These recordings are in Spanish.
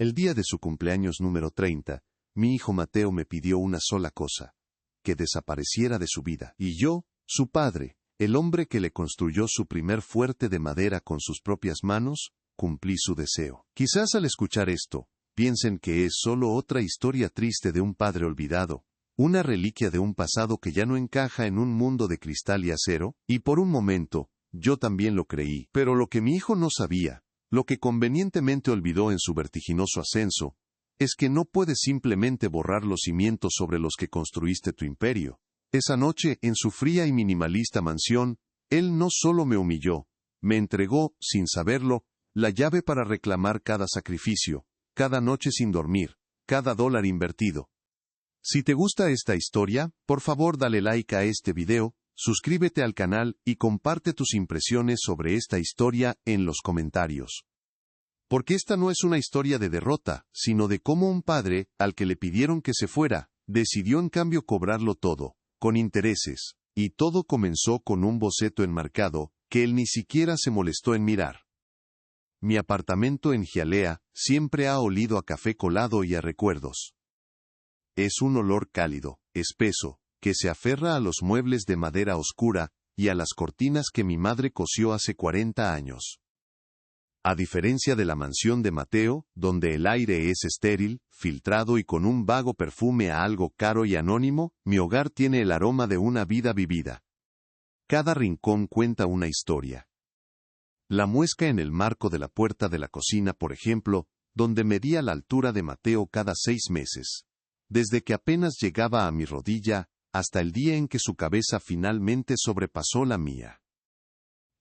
El día de su cumpleaños número 30, mi hijo Mateo me pidió una sola cosa: que desapareciera de su vida. Y yo, su padre, el hombre que le construyó su primer fuerte de madera con sus propias manos, cumplí su deseo. Quizás al escuchar esto, piensen que es solo otra historia triste de un padre olvidado, una reliquia de un pasado que ya no encaja en un mundo de cristal y acero, y por un momento, yo también lo creí. Pero lo que mi hijo no sabía, lo que convenientemente olvidó en su vertiginoso ascenso, es que no puedes simplemente borrar los cimientos sobre los que construiste tu imperio. Esa noche, en su fría y minimalista mansión, él no solo me humilló, me entregó, sin saberlo, la llave para reclamar cada sacrificio, cada noche sin dormir, cada dólar invertido. Si te gusta esta historia, por favor dale like a este video, suscríbete al canal y comparte tus impresiones sobre esta historia en los comentarios. Porque esta no es una historia de derrota, sino de cómo un padre, al que le pidieron que se fuera, decidió en cambio cobrarlo todo, con intereses, y todo comenzó con un boceto enmarcado, que él ni siquiera se molestó en mirar. Mi apartamento en Hialeah siempre ha olido a café colado y a recuerdos. Es un olor cálido, espeso, que se aferra a los muebles de madera oscura y a las cortinas que mi madre cosió hace 40 años. A diferencia de la mansión de Mateo, donde el aire es estéril, filtrado y con un vago perfume a algo caro y anónimo, mi hogar tiene el aroma de una vida vivida. Cada rincón cuenta una historia. La muesca en el marco de la puerta de la cocina, por ejemplo, donde medía la altura de Mateo cada 6 meses. Desde que apenas llegaba a mi rodilla, hasta el día en que su cabeza finalmente sobrepasó la mía.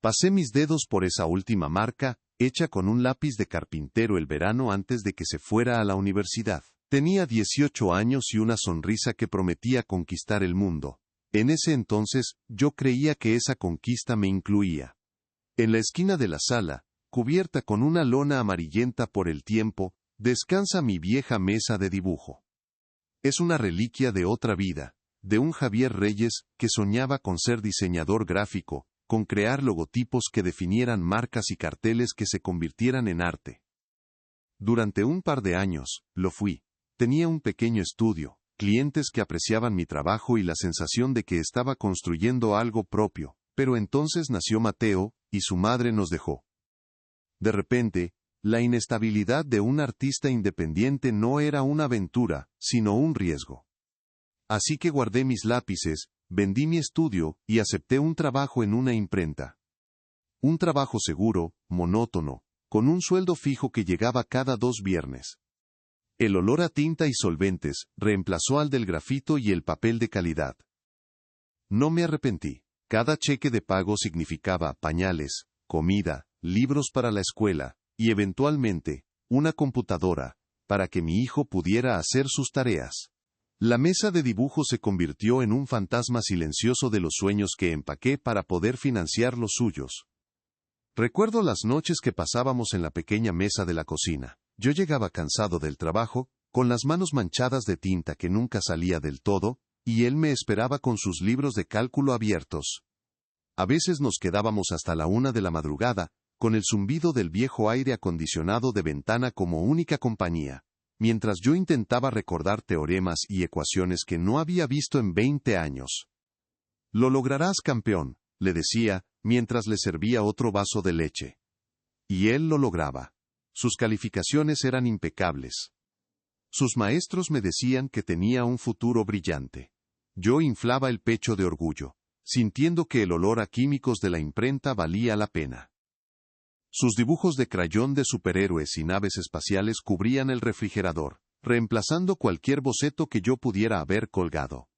Pasé mis dedos por esa última marca, hecha con un lápiz de carpintero el verano antes de que se fuera a la universidad. Tenía 18 años y una sonrisa que prometía conquistar el mundo. En ese entonces, yo creía que esa conquista me incluía. En la esquina de la sala, cubierta con una lona amarillenta por el tiempo, descansa mi vieja mesa de dibujo. Es una reliquia de otra vida, de un Javier Reyes que soñaba con ser diseñador gráfico, con crear logotipos que definieran marcas y carteles que se convirtieran en arte. Durante un par de años, lo fui. Tenía un pequeño estudio, clientes que apreciaban mi trabajo y la sensación de que estaba construyendo algo propio, pero entonces nació Mateo, y su madre nos dejó. De repente, la inestabilidad de un artista independiente no era una aventura, sino un riesgo. Así que guardé mis lápices, vendí mi estudio y acepté un trabajo en una imprenta. Un trabajo seguro, monótono, con un sueldo fijo que llegaba cada 2 viernes. El olor a tinta y solventes reemplazó al del grafito y el papel de calidad. No me arrepentí. Cada cheque de pago significaba pañales, comida, libros para la escuela, y eventualmente, una computadora, para que mi hijo pudiera hacer sus tareas. La mesa de dibujo se convirtió en un fantasma silencioso de los sueños que empaqué para poder financiar los suyos. Recuerdo las noches que pasábamos en la pequeña mesa de la cocina. Yo llegaba cansado del trabajo, con las manos manchadas de tinta que nunca salía del todo, y él me esperaba con sus libros de cálculo abiertos. A veces nos quedábamos hasta la 1 de la madrugada, con el zumbido del viejo aire acondicionado de ventana como única compañía, mientras yo intentaba recordar teoremas y ecuaciones que no había visto en 20 años. «Lo lograrás, campeón», le decía, mientras le servía otro vaso de leche. Y él lo lograba. Sus calificaciones eran impecables. Sus maestros me decían que tenía un futuro brillante. Yo inflaba el pecho de orgullo, sintiendo que el olor a químicos de la imprenta valía la pena. Sus dibujos de crayón de superhéroes y naves espaciales cubrían el refrigerador, reemplazando cualquier boceto que yo pudiera haber colgado.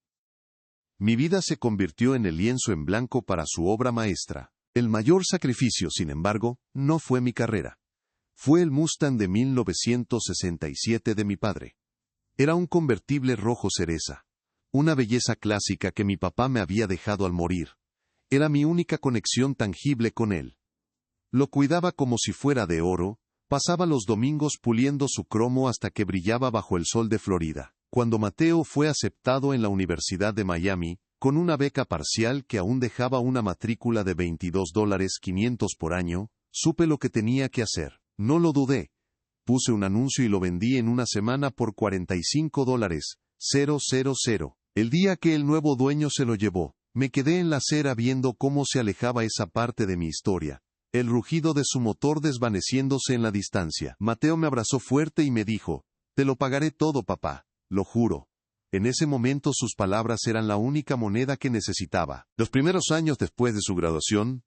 Mi vida se convirtió en el lienzo en blanco para su obra maestra. El mayor sacrificio, sin embargo, no fue mi carrera. Fue el Mustang de 1967 de mi padre. Era un convertible rojo cereza. Una belleza clásica que mi papá me había dejado al morir. Era mi única conexión tangible con él. Lo cuidaba como si fuera de oro, pasaba los domingos puliendo su cromo hasta que brillaba bajo el sol de Florida. Cuando Mateo fue aceptado en la Universidad de Miami, con una beca parcial que aún dejaba una matrícula de $22,500 por año, supe lo que tenía que hacer. No lo dudé. Puse un anuncio y lo vendí en una semana por $45,000. El día que el nuevo dueño se lo llevó, me quedé en la acera viendo cómo se alejaba esa parte de mi historia, el rugido de su motor desvaneciéndose en la distancia. Mateo me abrazó fuerte y me dijo, «Te lo pagaré todo, papá, lo juro». En ese momento sus palabras eran la única moneda que necesitaba. Los primeros años después de su graduación,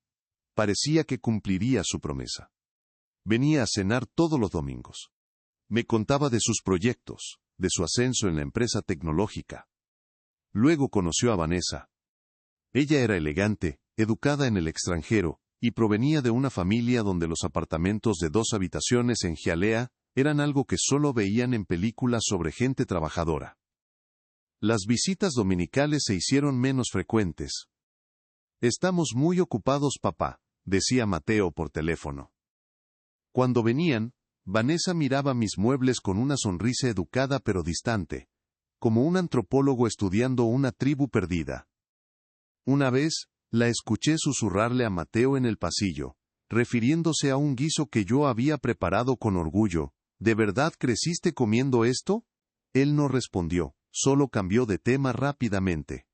parecía que cumpliría su promesa. Venía a cenar todos los domingos. Me contaba de sus proyectos, de su ascenso en la empresa tecnológica. Luego conoció a Vanessa. Ella era elegante, educada en el extranjero, y provenía de una familia donde los apartamentos de 2 habitaciones en Hialeah eran algo que solo veían en películas sobre gente trabajadora. Las visitas dominicales se hicieron menos frecuentes. «Estamos muy ocupados, papá», decía Mateo por teléfono. Cuando venían, Vanessa miraba mis muebles con una sonrisa educada pero distante, como un antropólogo estudiando una tribu perdida. Una vez, la escuché susurrarle a Mateo en el pasillo, refiriéndose a un guiso que yo había preparado con orgullo. «¿De verdad creciste comiendo esto?». Él no respondió, solo cambió de tema rápidamente.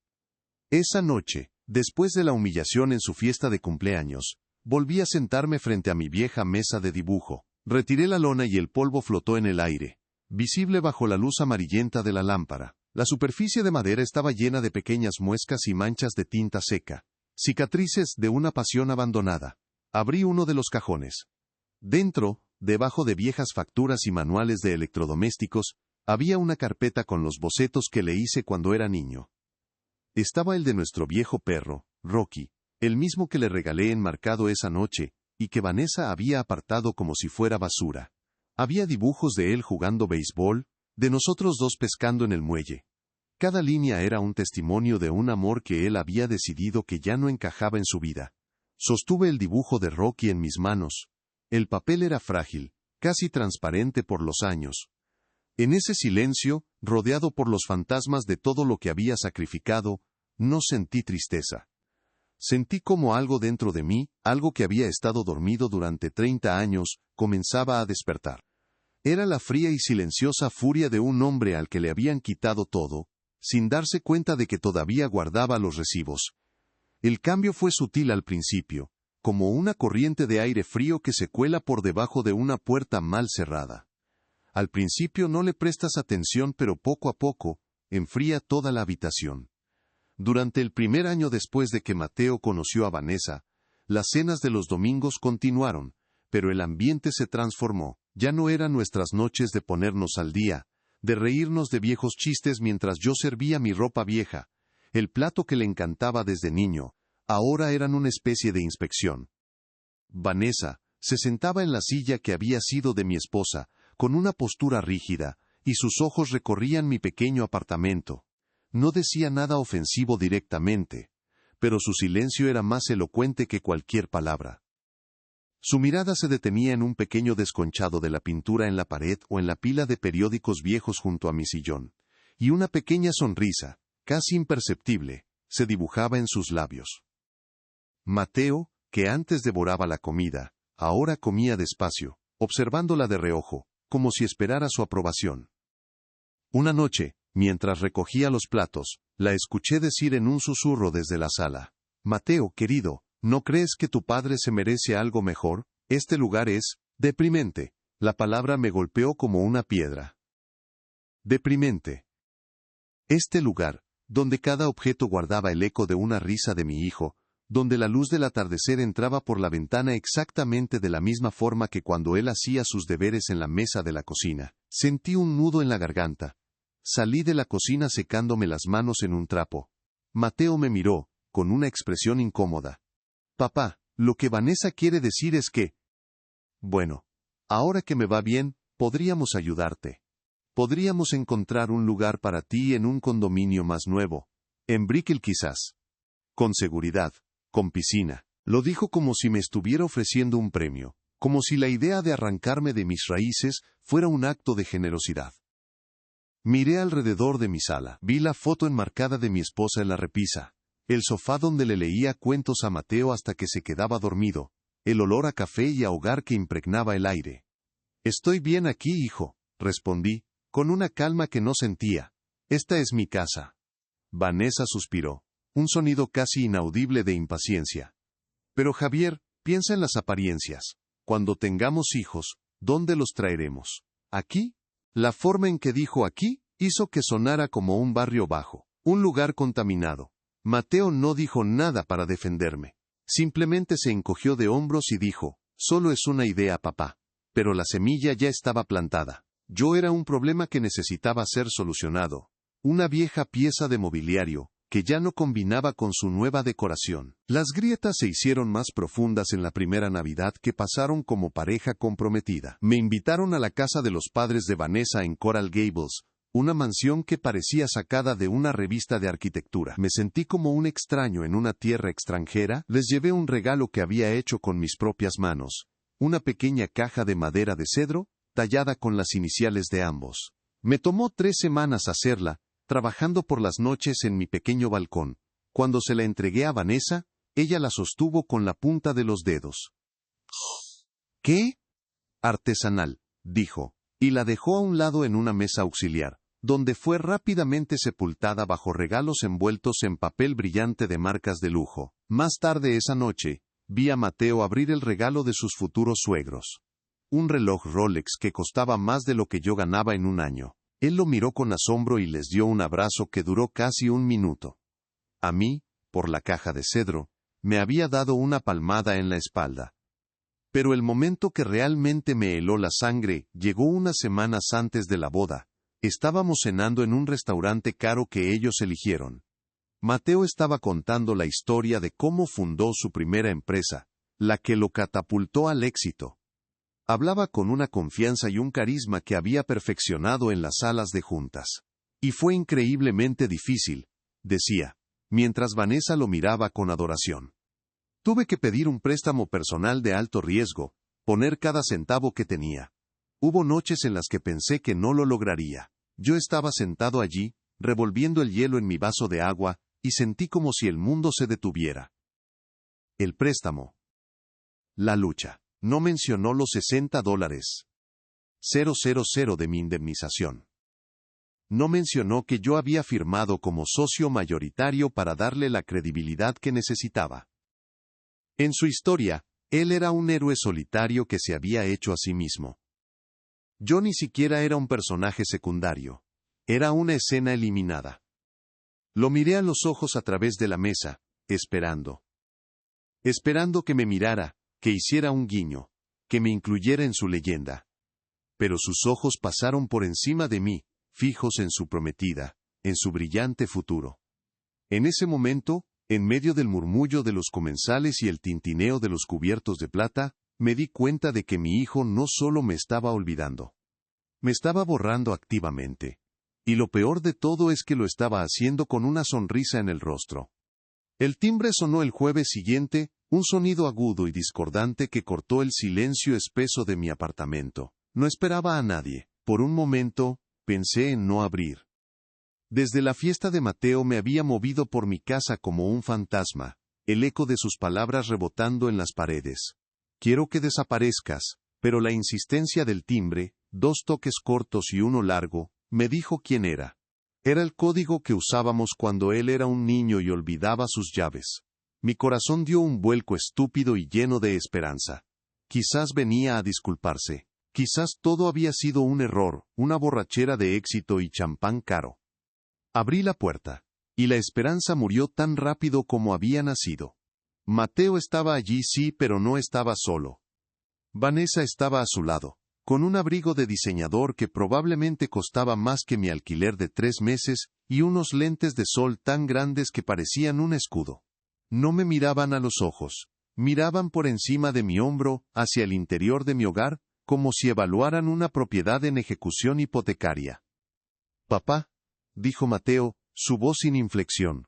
Esa noche, después de la humillación en su fiesta de cumpleaños, volví a sentarme frente a mi vieja mesa de dibujo. Retiré la lona y el polvo flotó en el aire, visible bajo la luz amarillenta de la lámpara. La superficie de madera estaba llena de pequeñas muescas y manchas de tinta seca, cicatrices de una pasión abandonada. Abrí uno de los cajones. Dentro, debajo de viejas facturas y manuales de electrodomésticos, había una carpeta con los bocetos que le hice cuando era niño. Estaba el de nuestro viejo perro, Rocky, el mismo que le regalé enmarcado esa noche, y que Vanessa había apartado como si fuera basura. Había dibujos de él jugando béisbol, de nosotros dos pescando en el muelle. Cada línea era un testimonio de un amor que él había decidido que ya no encajaba en su vida. Sostuve el dibujo de Rocky en mis manos. El papel era frágil, casi transparente por los años. En ese silencio, rodeado por los fantasmas de todo lo que había sacrificado, no sentí tristeza. Sentí como algo dentro de mí, algo que había estado dormido durante 30 años, comenzaba a despertar. Era la fría y silenciosa furia de un hombre al que le habían quitado todo, sin darse cuenta de que todavía guardaba los recibos. El cambio fue sutil al principio, como una corriente de aire frío que se cuela por debajo de una puerta mal cerrada. Al principio no le prestas atención, pero poco a poco, enfría toda la habitación. Durante el primer año después de que Mateo conoció a Vanessa, las cenas de los domingos continuaron, pero el ambiente se transformó. Ya no eran nuestras noches de ponernos al día, de reírnos de viejos chistes mientras yo servía mi ropa vieja. El plato que le encantaba desde niño, ahora eran una especie de inspección. Vanessa se sentaba en la silla que había sido de mi esposa, con una postura rígida, y sus ojos recorrían mi pequeño apartamento. No decía nada ofensivo directamente, pero su silencio era más elocuente que cualquier palabra. Su mirada se detenía en un pequeño desconchado de la pintura en la pared o en la pila de periódicos viejos junto a mi sillón, y una pequeña sonrisa, casi imperceptible, se dibujaba en sus labios. Mateo, que antes devoraba la comida, ahora comía despacio, observándola de reojo, como si esperara su aprobación. Una noche, mientras recogía los platos, la escuché decir en un susurro desde la sala: «Mateo, querido, ¿no crees que tu padre se merece algo mejor? Este lugar es deprimente». La palabra me golpeó como una piedra. Deprimente. Este lugar, donde cada objeto guardaba el eco de una risa de mi hijo, donde la luz del atardecer entraba por la ventana exactamente de la misma forma que cuando él hacía sus deberes en la mesa de la cocina. Sentí un nudo en la garganta. Salí de la cocina secándome las manos en un trapo. Mateo me miró, con una expresión incómoda. «Papá, lo que Vanessa quiere decir es que…». «Bueno, ahora que me va bien, podríamos ayudarte. Podríamos encontrar un lugar para ti en un condominio más nuevo. En Brickell quizás. Con seguridad, con piscina». Lo dijo como si me estuviera ofreciendo un premio, como si la idea de arrancarme de mis raíces fuera un acto de generosidad. Miré alrededor de mi sala. Vi la foto enmarcada de mi esposa en la repisa, el sofá donde le leía cuentos a Mateo hasta que se quedaba dormido, el olor a café y a hogar que impregnaba el aire. Estoy bien aquí, hijo, respondí, con una calma que no sentía. Esta es mi casa. Vanessa suspiró, un sonido casi inaudible de impaciencia. Pero Javier, piensa en las apariencias. Cuando tengamos hijos, ¿dónde los traeremos? ¿Aquí? La forma en que dijo aquí hizo que sonara como un barrio bajo, un lugar contaminado. Mateo no dijo nada para defenderme. Simplemente se encogió de hombros y dijo, solo es una idea, papá. Pero la semilla ya estaba plantada. Yo era un problema que necesitaba ser solucionado. Una vieja pieza de mobiliario, que ya no combinaba con su nueva decoración. Las grietas se hicieron más profundas en la primera Navidad que pasaron como pareja comprometida. Me invitaron a la casa de los padres de Vanessa en Coral Gables, una mansión que parecía sacada de una revista de arquitectura. Me sentí como un extraño en una tierra extranjera. Les llevé un regalo que había hecho con mis propias manos, una pequeña caja de madera de cedro, tallada con las iniciales de ambos. Me tomó 3 semanas hacerla, trabajando por las noches en mi pequeño balcón. Cuando se la entregué a Vanessa, ella la sostuvo con la punta de los dedos. ¿Qué? Artesanal, dijo, y la dejó a un lado en una mesa auxiliar, donde fue rápidamente sepultada bajo regalos envueltos en papel brillante de marcas de lujo. Más tarde esa noche, vi a Mateo abrir el regalo de sus futuros suegros. Un reloj Rolex que costaba más de lo que yo ganaba en un año. Él lo miró con asombro y les dio un abrazo que duró casi 1 minuto. A mí, por la caja de cedro, me había dado una palmada en la espalda. Pero el momento que realmente me heló la sangre llegó unas semanas antes de la boda. Estábamos cenando en un restaurante caro que ellos eligieron. Mateo estaba contando la historia de cómo fundó su primera empresa, la que lo catapultó al éxito. Hablaba con una confianza y un carisma que había perfeccionado en las salas de juntas. Y fue increíblemente difícil, decía, mientras Vanessa lo miraba con adoración. Tuve que pedir un préstamo personal de alto riesgo, poner cada centavo que tenía. Hubo noches en las que pensé que no lo lograría. Yo estaba sentado allí, revolviendo el hielo en mi vaso de agua, y sentí como si el mundo se detuviera. El préstamo. La lucha. No mencionó los $60,000 de mi indemnización. No mencionó que yo había firmado como socio mayoritario para darle la credibilidad que necesitaba. En su historia, él era un héroe solitario que se había hecho a sí mismo. Yo ni siquiera era un personaje secundario. Era una escena eliminada. Lo miré a los ojos a través de la mesa, esperando. Esperando que me mirara, que hiciera un guiño, que me incluyera en su leyenda. Pero sus ojos pasaron por encima de mí, fijos en su prometida, en su brillante futuro. En ese momento, en medio del murmullo de los comensales y el tintineo de los cubiertos de plata, me di cuenta de que mi hijo no solo me estaba olvidando. Me estaba borrando activamente. Y lo peor de todo es que lo estaba haciendo con una sonrisa en el rostro. El timbre sonó el jueves siguiente, un sonido agudo y discordante que cortó el silencio espeso de mi apartamento. No esperaba a nadie. Por un momento, pensé en no abrir. Desde la fiesta de Mateo me había movido por mi casa como un fantasma, el eco de sus palabras rebotando en las paredes. Quiero que desaparezcas, pero la insistencia del timbre, 2 toques cortos y uno largo, me dijo quién era. Era el código que usábamos cuando él era un niño y olvidaba sus llaves. Mi corazón dio un vuelco estúpido y lleno de esperanza. Quizás venía a disculparse. Quizás todo había sido un error, una borrachera de éxito y champán caro. Abrí la puerta, y la esperanza murió tan rápido como había nacido. Mateo estaba allí sí, pero no estaba solo. Vanessa estaba a su lado, con un abrigo de diseñador que probablemente costaba más que mi alquiler de 3 meses, y unos lentes de sol tan grandes que parecían un escudo. No me miraban a los ojos, miraban por encima de mi hombro, hacia el interior de mi hogar, como si evaluaran una propiedad en ejecución hipotecaria. Papá, dijo Mateo, su voz sin inflexión.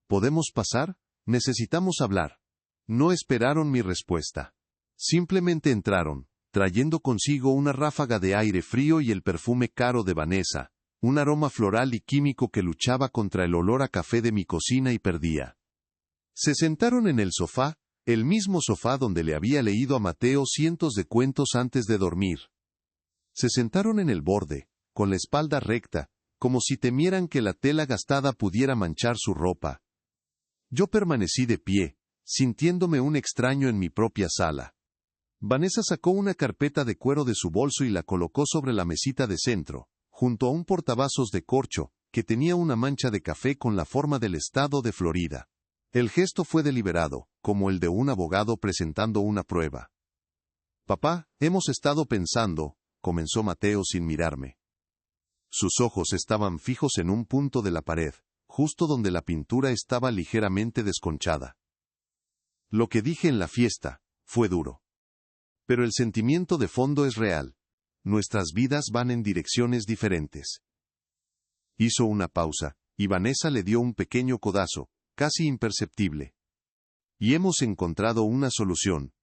¿Podemos pasar? Necesitamos hablar. No esperaron mi respuesta. Simplemente entraron, trayendo consigo una ráfaga de aire frío y el perfume caro de Vanessa, un aroma floral y químico que luchaba contra el olor a café de mi cocina y perdía. Se sentaron en el sofá, el mismo sofá donde le había leído a Mateo cientos de cuentos antes de dormir. Se sentaron en el borde, con la espalda recta, como si temieran que la tela gastada pudiera manchar su ropa. Yo permanecí de pie, sintiéndome un extraño en mi propia sala. Vanessa sacó una carpeta de cuero de su bolso y la colocó sobre la mesita de centro, junto a un portavasos de corcho, que tenía una mancha de café con la forma del estado de Florida. El gesto fue deliberado, como el de un abogado presentando una prueba. «Papá, hemos estado pensando», comenzó Mateo sin mirarme. Sus ojos estaban fijos en un punto de la pared, justo donde la pintura estaba ligeramente desconchada. Lo que dije en la fiesta fue duro. Pero el sentimiento de fondo es real. Nuestras vidas van en direcciones diferentes. Hizo una pausa, y Vanessa le dio un pequeño codazo, casi imperceptible. Y hemos encontrado una solución,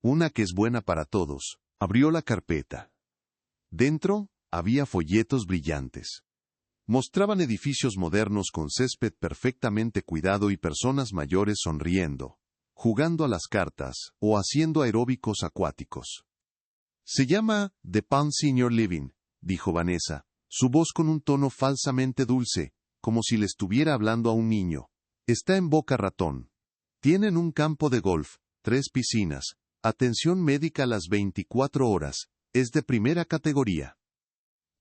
una que es buena para todos. Abrió la carpeta. Dentro, había folletos brillantes. Mostraban edificios modernos con césped perfectamente cuidado y personas mayores sonriendo, jugando a las cartas o haciendo aeróbicos acuáticos. «Se llama The Palm Senior Living», dijo Vanessa, su voz con un tono falsamente dulce, como si le estuviera hablando a un niño. «Está en Boca Ratón. Tienen un campo de golf, 3 piscinas, atención médica las 24 horas, es de primera categoría.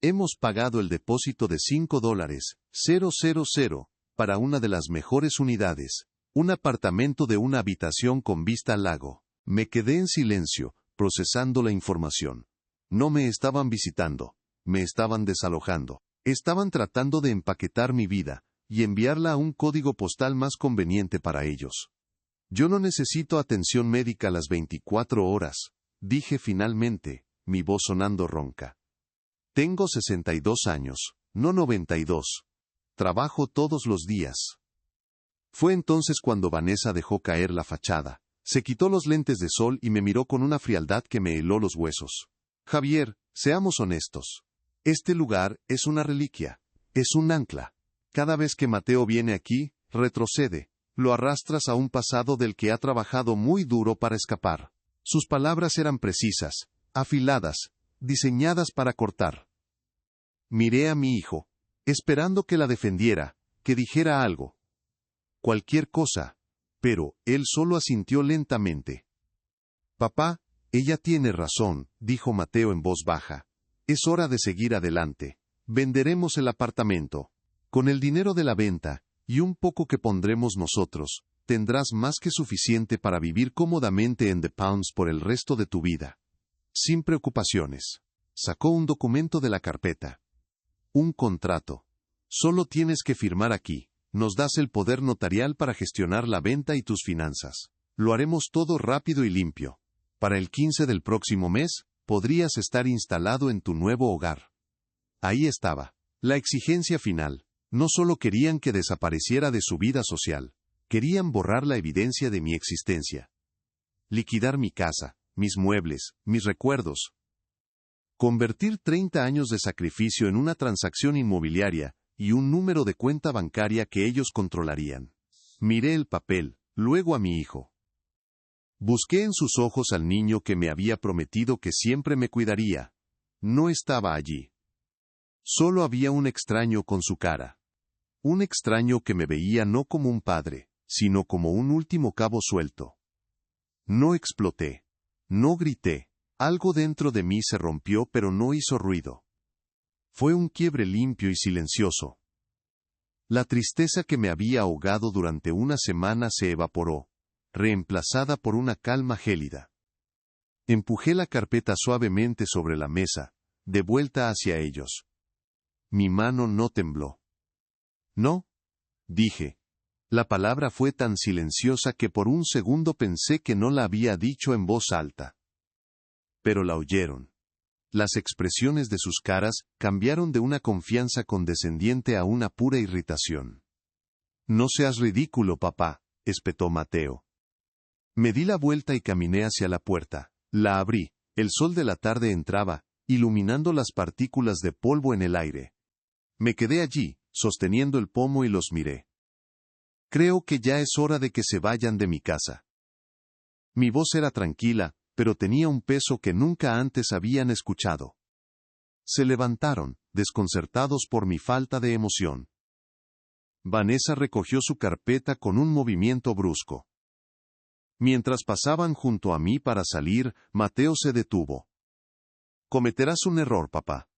Hemos pagado el depósito de $5,000 para una de las mejores unidades, un apartamento de una habitación con vista al lago». Me quedé en silencio, procesando la información. No me estaban visitando, me estaban desalojando. Estaban tratando de empaquetar mi vida y enviarla a un código postal más conveniente para ellos. «Yo no necesito atención médica las 24 horas», dije finalmente, mi voz sonando ronca. «Tengo 62 años, no 92. Trabajo todos los días». Fue entonces cuando Vanessa dejó caer la fachada. Se quitó los lentes de sol y me miró con una frialdad que me heló los huesos. «Javier, seamos honestos. Este lugar es una reliquia, es un ancla. Cada vez que Mateo viene aquí, retrocede, lo arrastras a un pasado del que ha trabajado muy duro para escapar». Sus palabras eran precisas, afiladas, diseñadas para cortar. Miré a mi hijo, esperando que la defendiera, que dijera algo. Cualquier cosa, pero él solo asintió lentamente. «Papá, ella tiene razón», dijo Mateo en voz baja. «Es hora de seguir adelante. Venderemos el apartamento. Con el dinero de la venta, y un poco que pondremos nosotros, tendrás más que suficiente para vivir cómodamente en The Palms por el resto de tu vida. Sin preocupaciones». Sacó un documento de la carpeta. «Un contrato. Solo tienes que firmar aquí. Nos das el poder notarial para gestionar la venta y tus finanzas. Lo haremos todo rápido y limpio. Para el 15 del próximo mes, podrías estar instalado en tu nuevo hogar». Ahí estaba, la exigencia final. No solo querían que desapareciera de su vida social, querían borrar la evidencia de mi existencia. Liquidar mi casa, mis muebles, mis recuerdos. Convertir 30 años de sacrificio en una transacción inmobiliaria y un número de cuenta bancaria que ellos controlarían. Miré el papel, luego a mi hijo. Busqué en sus ojos al niño que me había prometido que siempre me cuidaría. No estaba allí. Solo había un extraño con su cara. Un extraño que me veía no como un padre, sino como un último cabo suelto. No exploté. No grité. Algo dentro de mí se rompió pero no hizo ruido. Fue un quiebre limpio y silencioso. La tristeza que me había ahogado durante una semana se evaporó, reemplazada por una calma gélida. Empujé la carpeta suavemente sobre la mesa, de vuelta hacia ellos. Mi mano no tembló. «No», dije. La palabra fue tan silenciosa que por un segundo pensé que no la había dicho en voz alta. Pero la oyeron. Las expresiones de sus caras cambiaron de una confianza condescendiente a una pura irritación. «No seas ridículo, papá», espetó Mateo. Me di la vuelta y caminé hacia la puerta. La abrí. El sol de la tarde entraba, iluminando las partículas de polvo en el aire. Me quedé allí, sosteniendo el pomo y los miré. «Creo que ya es hora de que se vayan de mi casa». Mi voz era tranquila, pero tenía un peso que nunca antes habían escuchado. Se levantaron, desconcertados por mi falta de emoción. Vanessa recogió su carpeta con un movimiento brusco. Mientras pasaban junto a mí para salir, Mateo se detuvo. «Cometerás un error, papá».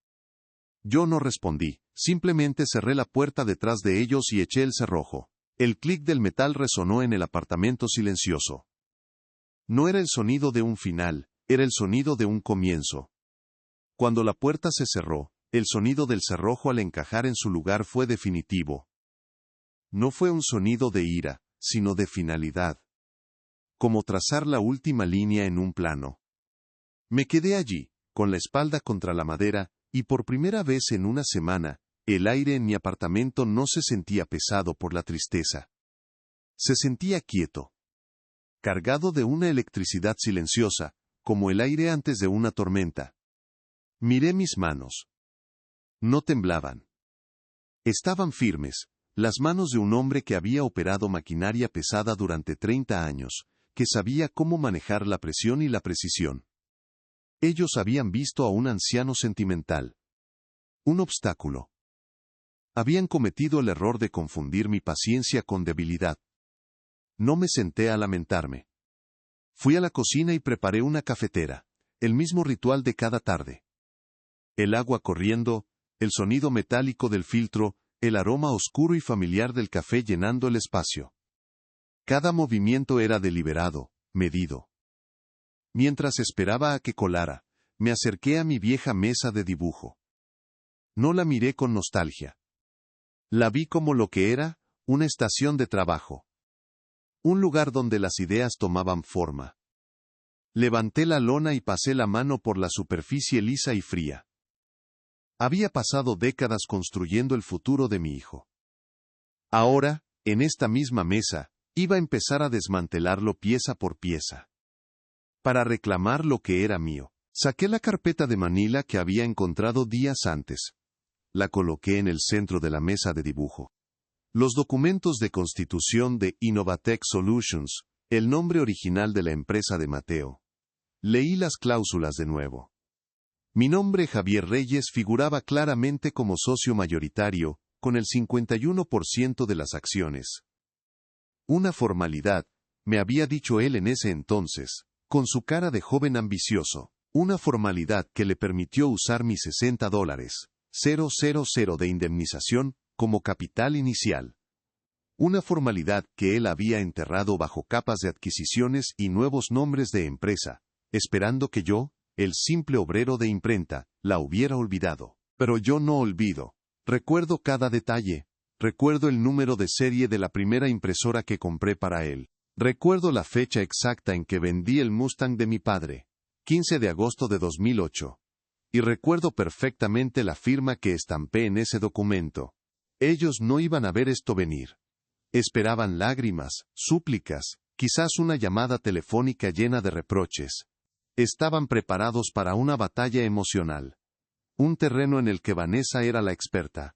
Yo no respondí, simplemente cerré la puerta detrás de ellos y eché el cerrojo. El clic del metal resonó en el apartamento silencioso. No era el sonido de un final, era el sonido de un comienzo. Cuando la puerta se cerró, el sonido del cerrojo al encajar en su lugar fue definitivo. No fue un sonido de ira, sino de finalidad. Como trazar la última línea en un plano. Me quedé allí, con la espalda contra la madera, y por primera vez en una semana, el aire en mi apartamento no se sentía pesado por la tristeza. Se sentía quieto. Cargado de una electricidad silenciosa, como el aire antes de una tormenta. Miré mis manos. No temblaban. Estaban firmes, las manos de un hombre que había operado maquinaria pesada durante 30 años, que sabía cómo manejar la presión y la precisión. Ellos habían visto a un anciano sentimental. Un obstáculo. Habían cometido el error de confundir mi paciencia con debilidad. No me senté a lamentarme. Fui a la cocina y preparé una cafetera, el mismo ritual de cada tarde. El agua corriendo, el sonido metálico del filtro, el aroma oscuro y familiar del café llenando el espacio. Cada movimiento era deliberado, medido. Mientras esperaba a que colara, me acerqué a mi vieja mesa de dibujo. No la miré con nostalgia. La vi como lo que era, una estación de trabajo. Un lugar donde las ideas tomaban forma. Levanté la lona y pasé la mano por la superficie lisa y fría. Había pasado décadas construyendo el futuro de mi hijo. Ahora, en esta misma mesa, iba a empezar a desmantelarlo pieza por pieza. Para reclamar lo que era mío, saqué la carpeta de Manila que había encontrado días antes. La coloqué en el centro de la mesa de dibujo. Los documentos de constitución de Innovatech Solutions, el nombre original de la empresa de Mateo. Leí las cláusulas de nuevo. Mi nombre Javier Reyes figuraba claramente como socio mayoritario, con el 51% de las acciones. Una formalidad, me había dicho él en ese entonces, con su cara de joven ambicioso, una formalidad que le permitió usar mis $60,000 de indemnización como capital inicial. Una formalidad que él había enterrado bajo capas de adquisiciones y nuevos nombres de empresa, esperando que yo, el simple obrero de imprenta, la hubiera olvidado. Pero yo no olvido. Recuerdo cada detalle. Recuerdo el número de serie de la primera impresora que compré para él. Recuerdo la fecha exacta en que vendí el Mustang de mi padre, 15 de agosto de 2008. Y recuerdo perfectamente la firma que estampé en ese documento. Ellos no iban a ver esto venir. Esperaban lágrimas, súplicas, quizás una llamada telefónica llena de reproches. Estaban preparados para una batalla emocional. Un terreno en el que Vanessa era la experta.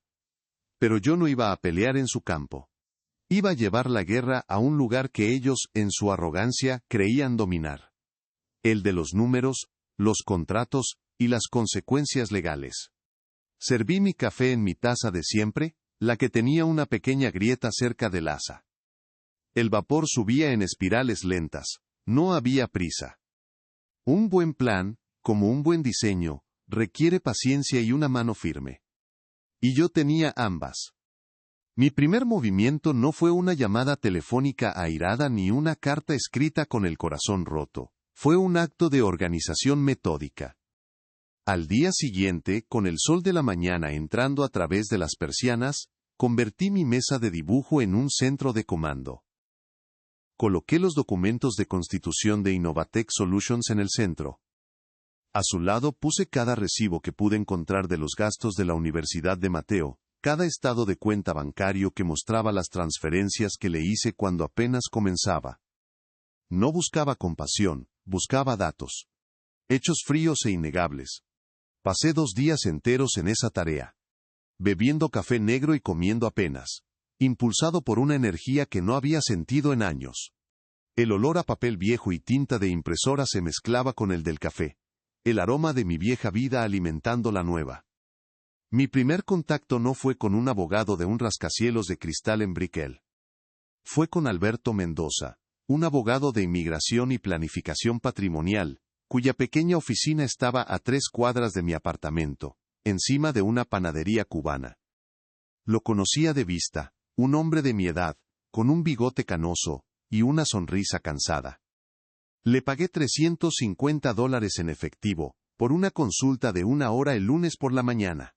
Pero yo no iba a pelear en su campo. Iba a llevar la guerra a un lugar que ellos, en su arrogancia, creían dominar. El de los números, los contratos y las consecuencias legales. Serví mi café en mi taza de siempre, la que tenía una pequeña grieta cerca del asa. El vapor subía en espirales lentas. No había prisa. Un buen plan, como un buen diseño, requiere paciencia y una mano firme. Y yo tenía ambas. Mi primer movimiento no fue una llamada telefónica airada ni una carta escrita con el corazón roto. Fue un acto de organización metódica. Al día siguiente, con el sol de la mañana entrando a través de las persianas, convertí mi mesa de dibujo en un centro de comando. Coloqué los documentos de constitución de Innovatech Solutions en el centro. A su lado puse cada recibo que pude encontrar de los gastos de la Universidad de Mateo, cada estado de cuenta bancario que mostraba las transferencias que le hice cuando apenas comenzaba. No buscaba compasión, buscaba datos. Hechos fríos e innegables. Pasé 2 días enteros en esa tarea. Bebiendo café negro y comiendo apenas. Impulsado por una energía que no había sentido en años. El olor a papel viejo y tinta de impresora se mezclaba con el del café. el aroma de mi vieja vida alimentando la nueva. Mi primer contacto no fue con un abogado de un rascacielos de cristal en Brickell. Fue con Alberto Mendoza, un abogado de inmigración y planificación patrimonial, cuya pequeña oficina estaba a 3 cuadras de mi apartamento, encima de una panadería cubana. Lo conocía de vista, un hombre de mi edad, con un bigote canoso y una sonrisa cansada. Le pagué $350 en efectivo, por una consulta de 1 hora el lunes por la mañana.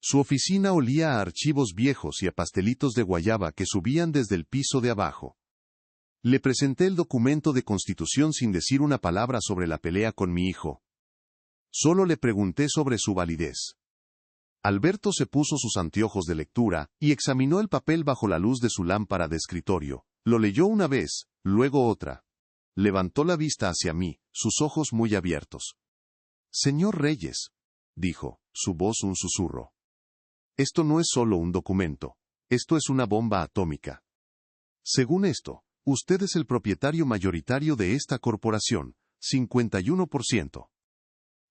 Su oficina olía a archivos viejos y a pastelitos de guayaba que subían desde el piso de abajo. Le presenté el documento de constitución sin decir una palabra sobre la pelea con mi hijo. Solo le pregunté sobre su validez. Alberto se puso sus anteojos de lectura y examinó el papel bajo la luz de su lámpara de escritorio. Lo leyó una vez, luego otra. Levantó la vista hacia mí, sus ojos muy abiertos. «Señor Reyes», dijo, su voz un susurro. «Esto no es solo un documento. Esto es una bomba atómica. Según esto, usted es el propietario mayoritario de esta corporación, 51%.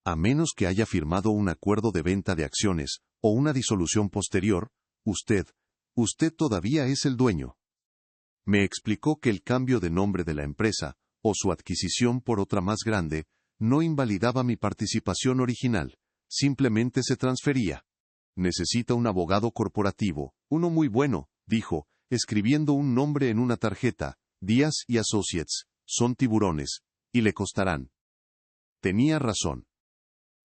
A menos que haya firmado un acuerdo de venta de acciones, o una disolución posterior, usted todavía es el dueño». Me explicó que el cambio de nombre de la empresa, o su adquisición por otra más grande, no invalidaba mi participación original, simplemente se transfería. «Necesita un abogado corporativo, uno muy bueno», dijo, escribiendo un nombre en una tarjeta. «Díaz y Associates, son tiburones, y le costarán». Tenía razón.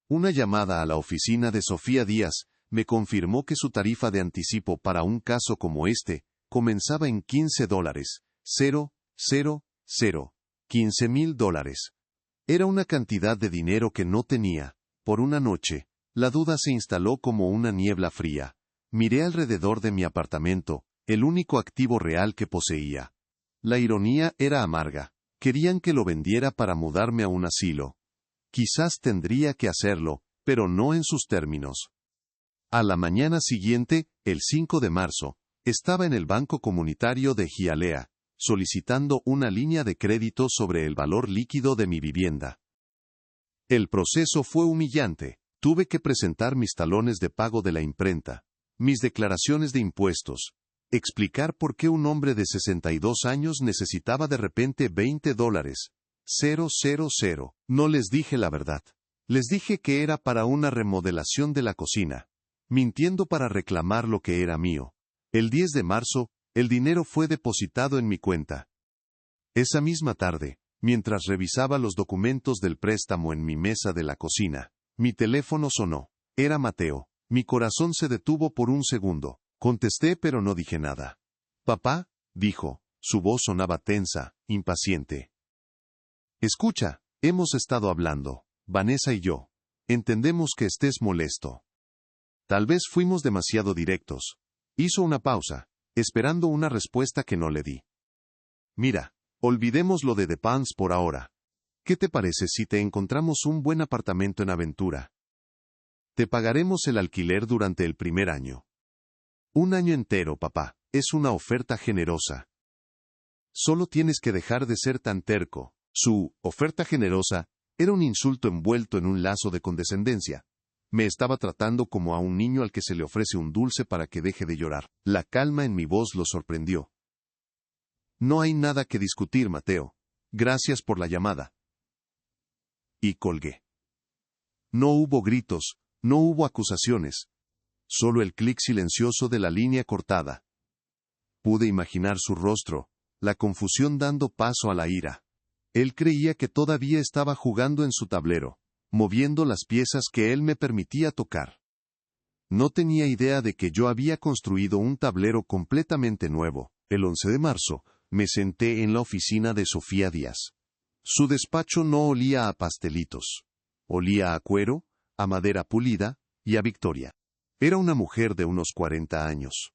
Una llamada a la oficina de Sofía Díaz me confirmó que su tarifa de anticipo para un caso como este comenzaba en $15, $15,000. Era una cantidad de dinero que no tenía. Por una noche, la duda se instaló como una niebla fría. Miré alrededor de mi apartamento, el único activo real que poseía. La ironía era amarga. Querían que lo vendiera para mudarme a un asilo. Quizás tendría que hacerlo, pero no en sus términos. A la mañana siguiente, el 5 de marzo, estaba en el Banco Comunitario de Hialeah, solicitando una línea de crédito sobre el valor líquido de mi vivienda. El proceso fue humillante. Tuve que presentar mis talones de pago de la imprenta, mis declaraciones de impuestos, explicar por qué un hombre de 62 años necesitaba de repente $20. No les dije la verdad. Les dije que era para una remodelación de la cocina, mintiendo para reclamar lo que era mío. El 10 de marzo, el dinero fue depositado en mi cuenta. Esa misma tarde, mientras revisaba los documentos del préstamo en mi mesa de la cocina, mi teléfono sonó. Era Mateo. Mi corazón se detuvo por un segundo. Contesté pero no dije nada. «Papá», dijo, su voz sonaba tensa, impaciente. «Escucha, hemos estado hablando, Vanessa y yo. Entendemos que estés molesto. Tal vez fuimos demasiado directos». Hizo una pausa, esperando una respuesta que no le di. «Mira, olvidemos lo de The Palms por ahora. ¿Qué te parece si te encontramos un buen apartamento en Aventura? Te pagaremos el alquiler durante el primer año. 1 año entero, papá, es una oferta generosa. Solo tienes que dejar de ser tan terco». Su oferta generosa era un insulto envuelto en un lazo de condescendencia. Me estaba tratando como a un niño al que se le ofrece un dulce para que deje de llorar. La calma en mi voz lo sorprendió. «No hay nada que discutir, Mateo. Gracias por la llamada». Y colgué. No hubo gritos, no hubo acusaciones. Solo el clic silencioso de la línea cortada. Pude imaginar su rostro, la confusión dando paso a la ira. Él creía que todavía estaba jugando en su tablero, moviendo las piezas que él me permitía tocar. No tenía idea de que yo había construido un tablero completamente nuevo. El 11 de marzo, me senté en la oficina de Sofía Díaz. Su despacho no olía a pastelitos. Olía a cuero, a madera pulida y a victoria. Era una mujer de unos 40 años,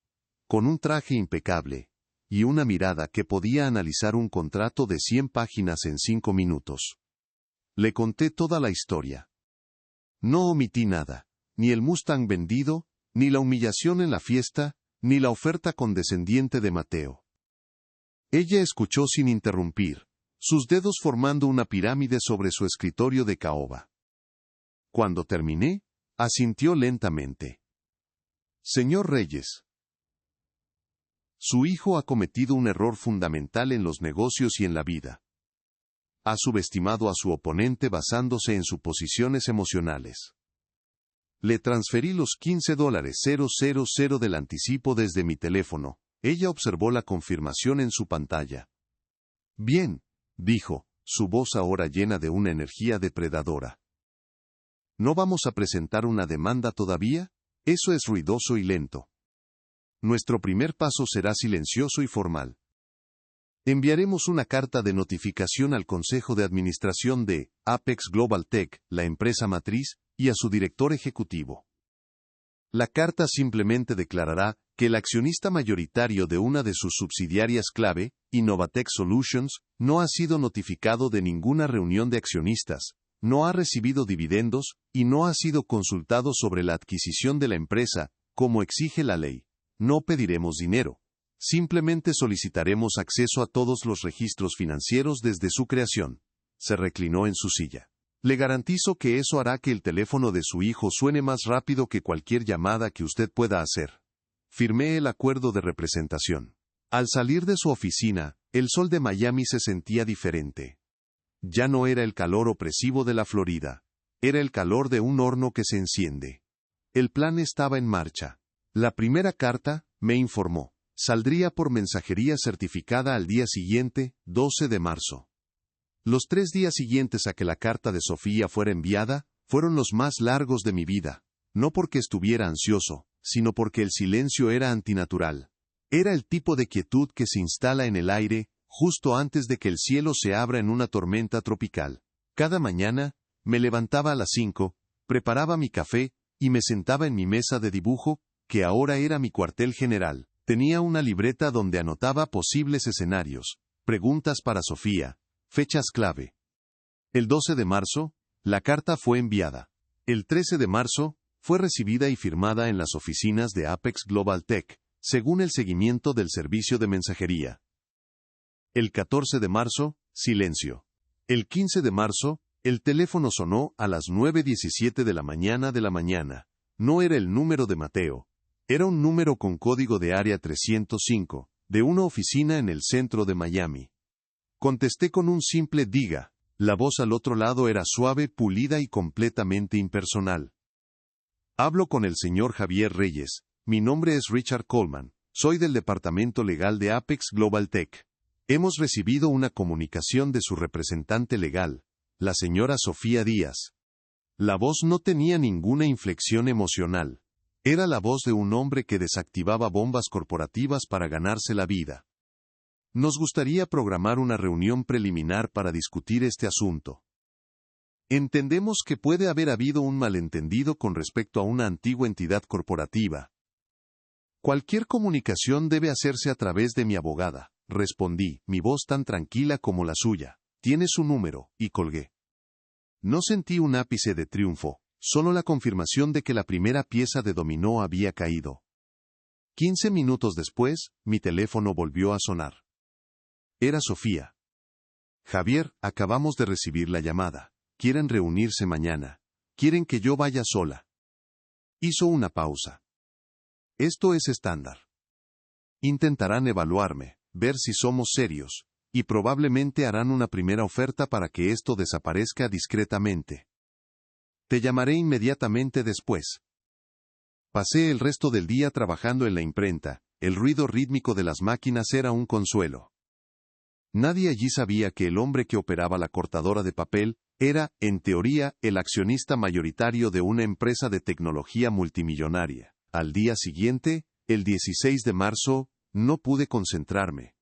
con un traje impecable y una mirada que podía analizar un contrato de 100 páginas en 5 minutos. Le conté toda la historia. No omití nada, ni el Mustang vendido, ni la humillación en la fiesta, ni la oferta condescendiente de Mateo. Ella escuchó sin interrumpir, sus dedos formando una pirámide sobre su escritorio de caoba. Cuando terminé, asintió lentamente. Señor Reyes. Su hijo ha cometido un error fundamental en los negocios y en la vida. Ha subestimado a su oponente basándose en suposiciones emocionales. Le transferí los $15,000 del anticipo desde mi teléfono. Ella observó la confirmación en su pantalla. Bien, dijo, su voz ahora llena de una energía depredadora. ¿No vamos a presentar una demanda todavía? Eso es ruidoso y lento. Nuestro primer paso será silencioso y formal. Enviaremos una carta de notificación al Consejo de Administración de Apex Global Tech, la empresa matriz, y a su director ejecutivo. La carta simplemente declarará que el accionista mayoritario de una de sus subsidiarias clave, Innovatech Solutions, no ha sido notificado de ninguna reunión de accionistas, no ha recibido dividendos y no ha sido consultado sobre la adquisición de la empresa, como exige la ley. No pediremos dinero. Simplemente solicitaremos acceso a todos los registros financieros desde su creación. Se reclinó en su silla. Le garantizo que eso hará que el teléfono de su hijo suene más rápido que cualquier llamada que usted pueda hacer. Firmé el acuerdo de representación. Al salir de su oficina, el sol de Miami se sentía diferente. Ya no era el calor opresivo de la Florida. Era el calor de un horno que se enciende. El plan estaba en marcha. La primera carta, me informó, saldría por mensajería certificada al día siguiente, 12 de marzo. Los 3 días siguientes a que la carta de Sofía fuera enviada, fueron los más largos de mi vida, no porque estuviera ansioso, sino porque el silencio era antinatural. Era el tipo de quietud que se instala en el aire, justo antes de que el cielo se abra en una tormenta tropical. Cada mañana, me levantaba a las 5, preparaba mi café, y me sentaba en mi mesa de dibujo, que ahora era mi cuartel general. Tenía una libreta donde anotaba posibles escenarios, preguntas para Sofía, fechas clave. El 12 de marzo, la carta fue enviada. El 13 de marzo, fue recibida y firmada en las oficinas de Apex Global Tech, según el seguimiento del servicio de mensajería. El 14 de marzo, silencio. El 15 de marzo, el teléfono sonó a las 9:17 de la mañana. No era el número de Mateo. Era un número con código de área 305, de una oficina en el centro de Miami. Contesté con un simple diga. La voz al otro lado era suave, pulida y completamente impersonal. Hablo con el señor Javier Reyes. Mi nombre es Richard Coleman. Soy del departamento legal de Apex Global Tech. Hemos recibido una comunicación de su representante legal, la señora Sofía Díaz. La voz no tenía ninguna inflexión emocional. Era la voz de un hombre que desactivaba bombas corporativas para ganarse la vida. Nos gustaría programar una reunión preliminar para discutir este asunto. Entendemos que puede haber habido un malentendido con respecto a una antigua entidad corporativa. Cualquier comunicación debe hacerse a través de mi abogada, respondí, mi voz tan tranquila como la suya. Tiene su número, y colgué. No sentí un ápice de triunfo, solo la confirmación de que la primera pieza de dominó había caído. 15 minutos después, mi teléfono volvió a sonar. Era Sofía. Javier, acabamos de recibir la llamada. Quieren reunirse mañana. Quieren que yo vaya sola. Hizo una pausa. Esto es estándar. Intentarán evaluarme, ver si somos serios, y probablemente harán una primera oferta para que esto desaparezca discretamente. Te llamaré inmediatamente después. Pasé el resto del día trabajando en la imprenta. El ruido rítmico de las máquinas era un consuelo. Nadie allí sabía que el hombre que operaba la cortadora de papel era, en teoría, el accionista mayoritario de una empresa de tecnología multimillonaria. Al día siguiente, el 16 de marzo, no pude concentrarme.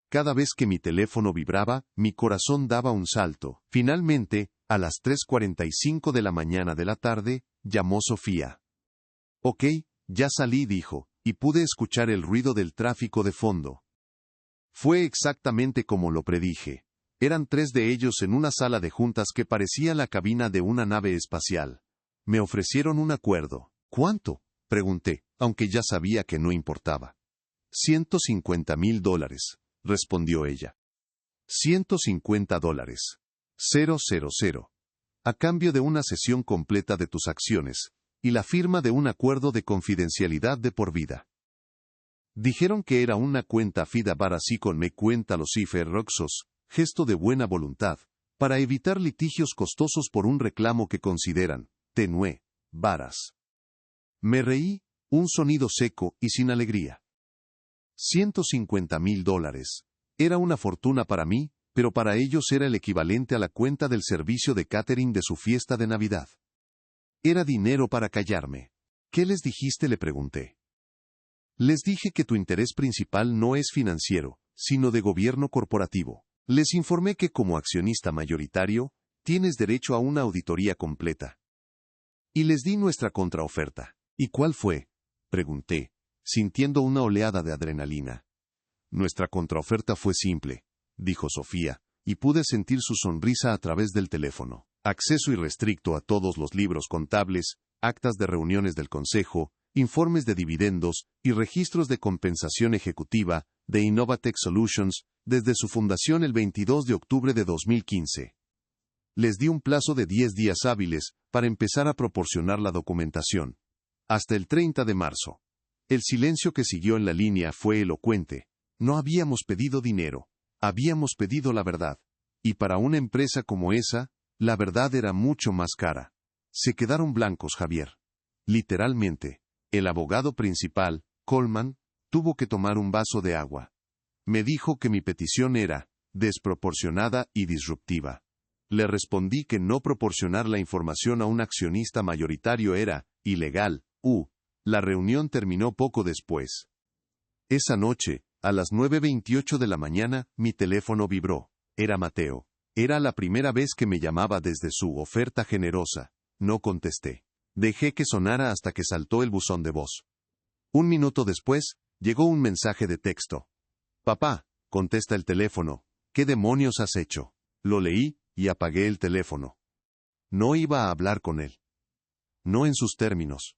Cada vez que mi teléfono vibraba, mi corazón daba un salto. Finalmente, a las 3:45 de la mañana de la tarde, llamó Sofía. Ok, ya salí, dijo, y pude escuchar el ruido del tráfico de fondo. Fue exactamente como lo predije. Eran 3 de ellos en una sala de juntas que parecía la cabina de una nave espacial. Me ofrecieron un acuerdo. ¿Cuánto?, pregunté, aunque ya sabía que no importaba. $150,000, respondió ella. $150. 000. a cambio de una cesión completa de tus acciones, y la firma de un acuerdo de confidencialidad de por vida. Dijeron que era una cuenta fida para sí con me cuenta los Roxos, gesto de buena voluntad, para evitar litigios costosos por un reclamo que consideran, tenue, varas. Me reí, un sonido seco y sin alegría. $150,000. Era una fortuna para mí, pero para ellos era el equivalente a la cuenta del servicio de catering de su fiesta de Navidad. Era dinero para callarme. ¿Qué les dijiste?, le pregunté. Les dije que tu interés principal no es financiero, sino de gobierno corporativo. Les informé que como accionista mayoritario, tienes derecho a una auditoría completa. Y les di nuestra contraoferta. ¿Y cuál fue?, pregunté, sintiendo una oleada de adrenalina. Nuestra contraoferta fue simple, dijo Sofía, y pude sentir su sonrisa a través del teléfono. Acceso irrestricto a todos los libros contables, actas de reuniones del Consejo, informes de dividendos y registros de compensación ejecutiva de Innovatech Solutions desde su fundación el 22 de octubre de 2015. Les di un plazo de 10 días hábiles para empezar a proporcionar la documentación. Hasta el 30 de marzo. El silencio que siguió en la línea fue elocuente. No habíamos pedido dinero, habíamos pedido la verdad. Y para una empresa como esa, la verdad era mucho más cara. Se quedaron blancos, Javier. Literalmente, el abogado principal, Coleman, tuvo que tomar un vaso de agua. Me dijo que mi petición era desproporcionada y disruptiva. Le respondí que no proporcionar la información a un accionista mayoritario era ilegal. La reunión terminó poco después. Esa noche, a las 9:28 de la mañana, mi teléfono vibró. Era Mateo. Era la primera vez que me llamaba desde su oferta generosa. No contesté. Dejé que sonara hasta que saltó el buzón de voz. Un minuto después, llegó un mensaje de texto. Papá, contesta el teléfono. ¿Qué demonios has hecho? Lo leí, y apagué el teléfono. No iba a hablar con él. No en sus términos.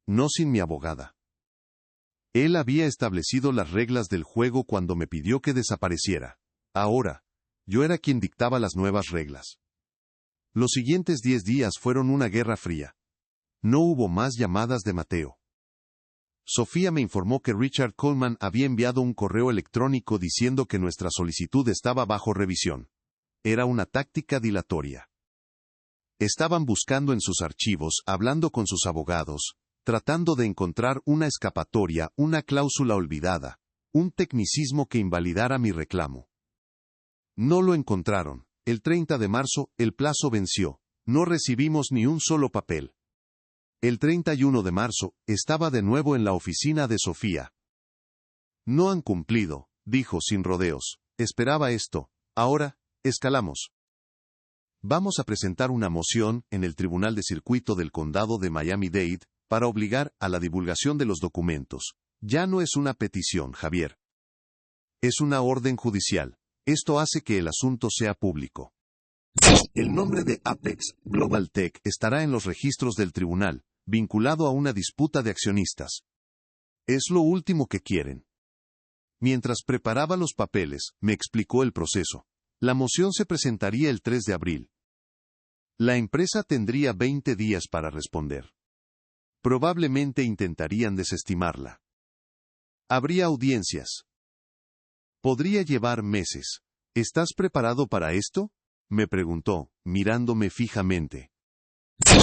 No sin mi abogada. Él había establecido las reglas del juego cuando me pidió que desapareciera. Ahora, yo era quien dictaba las nuevas reglas. Los siguientes 10 días fueron una guerra fría. No hubo más llamadas de Mateo. Sofía me informó que Richard Coleman había enviado un correo electrónico diciendo que nuestra solicitud estaba bajo revisión. Era una táctica dilatoria. Estaban buscando en sus archivos, hablando con sus abogados, tratando de encontrar una escapatoria, una cláusula olvidada, un tecnicismo que invalidara mi reclamo. No lo encontraron. El 30 de marzo, el plazo venció. No recibimos ni un solo papel. El 31 de marzo, estaba de nuevo en la oficina de Sofía. No han cumplido, dijo sin rodeos. Esperaba esto. Ahora, escalamos. Vamos a presentar una moción en el Tribunal de Circuito del Condado de Miami-Dade para obligar a la divulgación de los documentos. Ya no es una petición, Javier. Es una orden judicial. Esto hace que el asunto sea público. El nombre de Apex Global Tech estará en los registros del tribunal, vinculado a una disputa de accionistas. Es lo último que quieren. Mientras preparaba los papeles, me explicó el proceso. La moción se presentaría el 3 de abril. La empresa tendría 20 días para responder. Probablemente intentarían desestimarla. Habría audiencias. Podría llevar meses. ¿Estás preparado para esto?, me preguntó, mirándome fijamente.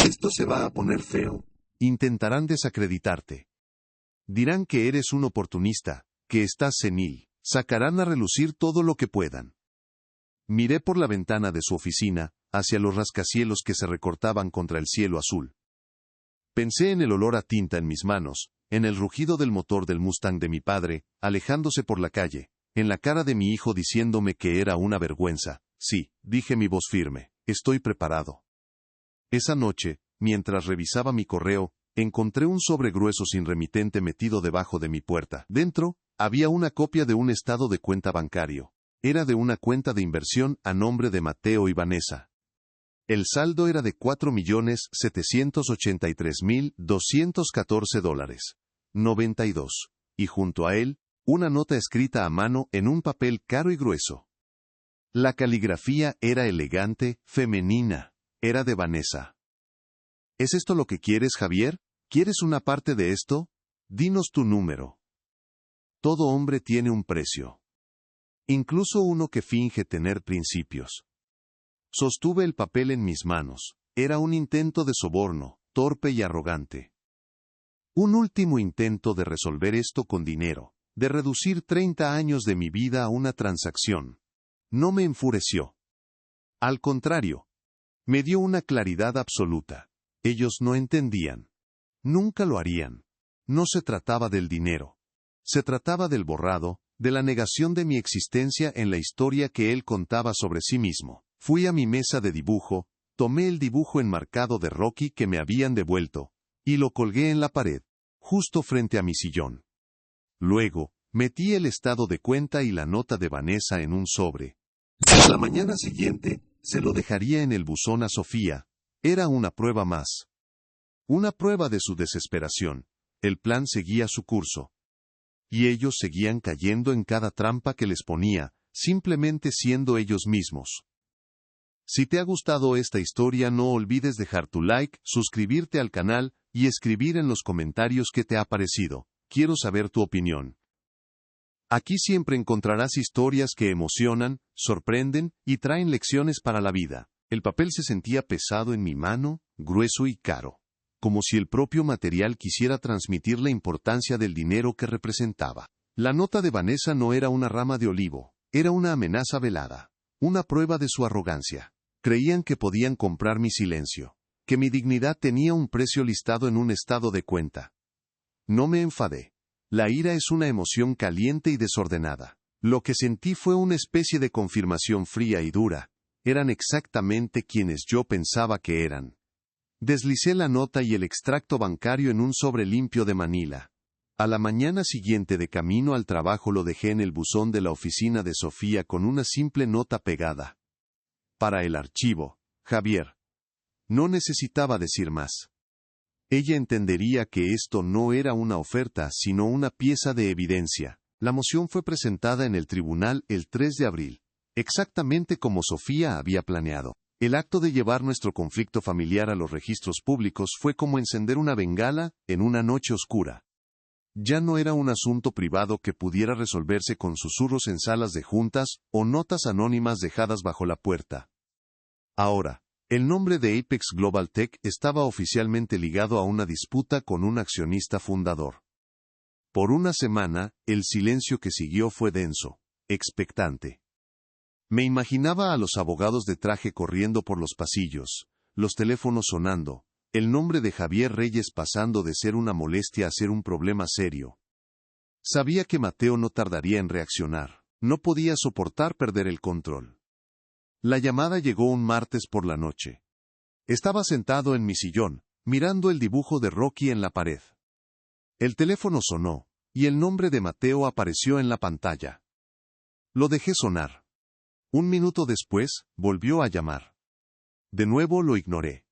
Esto se va a poner feo. Intentarán desacreditarte. Dirán que eres un oportunista, que estás senil. Sacarán a relucir todo lo que puedan. Miré por la ventana de su oficina, hacia los rascacielos que se recortaban contra el cielo azul. Pensé en el olor a tinta en mis manos, en el rugido del motor del Mustang de mi padre, alejándose por la calle, en la cara de mi hijo diciéndome que era una vergüenza. Sí, dije mi voz firme, estoy preparado. Esa noche, mientras revisaba mi correo, encontré un sobre grueso sin remitente metido debajo de mi puerta. Dentro, había una copia de un estado de cuenta bancario. Era de una cuenta de inversión a nombre de Mateo y Vanessa. El saldo era de $4,783,214.92. Y junto a él, una nota escrita a mano en un papel caro y grueso. La caligrafía era elegante, femenina. Era de Vanessa. ¿Es esto lo que quieres, Javier? ¿Quieres una parte de esto? Dinos tu número. Todo hombre tiene un precio. Incluso uno que finge tener principios. Sostuve el papel en mis manos. Era un intento de soborno, torpe y arrogante. Un último intento de resolver esto con dinero, de reducir 30 años de mi vida a una transacción. No me enfureció. Al contrario, me dio una claridad absoluta. Ellos no entendían. Nunca lo harían. No se trataba del dinero. Se trataba del borrado, de la negación de mi existencia en la historia que él contaba sobre sí mismo. Fui a mi mesa de dibujo, tomé el dibujo enmarcado de Rocky que me habían devuelto, y lo colgué en la pared, justo frente a mi sillón. Luego, metí el estado de cuenta y la nota de Vanessa en un sobre. A la mañana siguiente, se lo dejaría en el buzón a Sofía. Era una prueba más. Una prueba de su desesperación. El plan seguía su curso. Y ellos seguían cayendo en cada trampa que les ponía, simplemente siendo ellos mismos. Si te ha gustado esta historia, no olvides dejar tu like, suscribirte al canal y escribir en los comentarios qué te ha parecido. Quiero saber tu opinión. Aquí siempre encontrarás historias que emocionan, sorprenden y traen lecciones para la vida. El papel se sentía pesado en mi mano, grueso y caro, como si el propio material quisiera transmitir la importancia del dinero que representaba. La nota de Vanessa no era una rama de olivo, era una amenaza velada, una prueba de su arrogancia. Creían que podían comprar mi silencio, que mi dignidad tenía un precio listado en un estado de cuenta. No me enfadé. La ira es una emoción caliente y desordenada. Lo que sentí fue una especie de confirmación fría y dura. Eran exactamente quienes yo pensaba que eran. Deslicé la nota y el extracto bancario en un sobre limpio de Manila. A la mañana siguiente de camino al trabajo lo dejé en el buzón de la oficina de Sofía con una simple nota pegada. Para el archivo, Javier. No necesitaba decir más. Ella entendería que esto no era una oferta, sino una pieza de evidencia. La moción fue presentada en el tribunal el 3 de abril, exactamente como Sofía había planeado. El acto de llevar nuestro conflicto familiar a los registros públicos fue como encender una bengala en una noche oscura. Ya no era un asunto privado que pudiera resolverse con susurros en salas de juntas o notas anónimas dejadas bajo la puerta. Ahora, el nombre de Apex Global Tech estaba oficialmente ligado a una disputa con un accionista fundador. Por una semana, el silencio que siguió fue denso, expectante. Me imaginaba a los abogados de traje corriendo por los pasillos, los teléfonos sonando, el nombre de Javier Reyes pasando de ser una molestia a ser un problema serio. Sabía que Mateo no tardaría en reaccionar. No podía soportar perder el control. La llamada llegó un martes por la noche. Estaba sentado en mi sillón, mirando el dibujo de Rocky en la pared. El teléfono sonó, y el nombre de Mateo apareció en la pantalla. Lo dejé sonar. Un minuto después, volvió a llamar. De nuevo lo ignoré.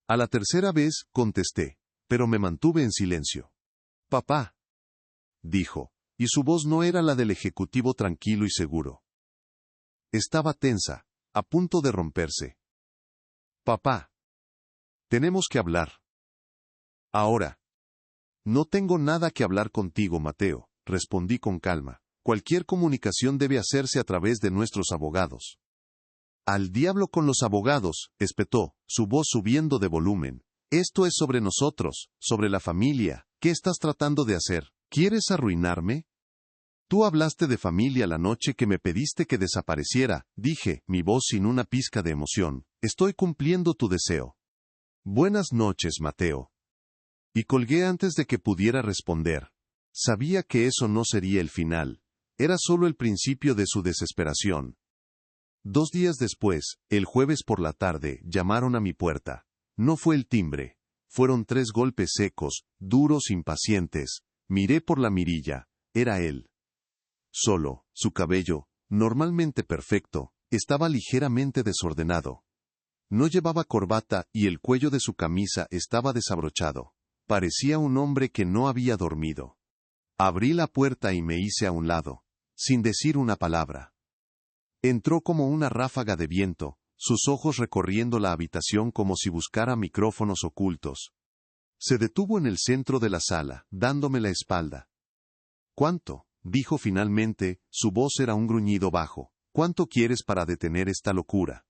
A la tercera vez, contesté, pero me mantuve en silencio. «Papá», dijo, y su voz no era la del ejecutivo tranquilo y seguro. Estaba tensa, a punto de romperse. «Papá. Tenemos que hablar». «Ahora». «No tengo nada que hablar contigo, Mateo», respondí con calma. «Cualquier comunicación debe hacerse a través de nuestros abogados». «Al diablo con los abogados», espetó, su voz subiendo de volumen. «Esto es sobre nosotros, sobre la familia. ¿Qué estás tratando de hacer? ¿Quieres arruinarme?» «Tú hablaste de familia la noche que me pediste que desapareciera», dije, mi voz sin una pizca de emoción. «Estoy cumpliendo tu deseo». «Buenas noches, Mateo». Y colgué antes de que pudiera responder. Sabía que eso no sería el final. Era solo el principio de su desesperación. 2 días después, el jueves por la tarde, llamaron a mi puerta. No fue el timbre. Fueron 3 golpes secos, duros, impacientes. Miré por la mirilla. Era él. Solo, su cabello, normalmente perfecto, estaba ligeramente desordenado. No llevaba corbata y el cuello de su camisa estaba desabrochado. Parecía un hombre que no había dormido. Abrí la puerta y me hice a un lado, sin decir una palabra. Entró como una ráfaga de viento, sus ojos recorriendo la habitación como si buscara micrófonos ocultos. Se detuvo en el centro de la sala, dándome la espalda. «¿Cuánto?», dijo finalmente, su voz era un gruñido bajo. «¿Cuánto quieres para detener esta locura?».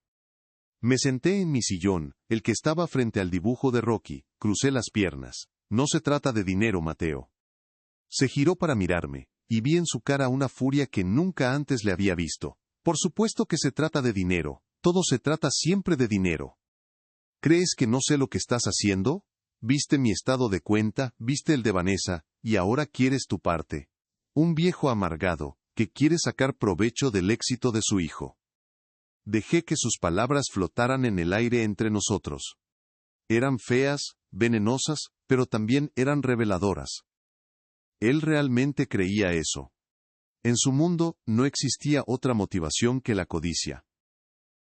Me senté en mi sillón, el que estaba frente al dibujo de Rocky, crucé las piernas. «No se trata de dinero, Mateo». Se giró para mirarme, y vi en su cara una furia que nunca antes le había visto. «Por supuesto que se trata de dinero, todo se trata siempre de dinero». «¿Crees que no sé lo que estás haciendo? Viste mi estado de cuenta, viste el de Vanessa, y ahora quieres tu parte». Un viejo amargado, que quiere sacar provecho del éxito de su hijo. Dejé que sus palabras flotaran en el aire entre nosotros. Eran feas, venenosas, pero también eran reveladoras. Él realmente creía eso. En su mundo no existía otra motivación que la codicia.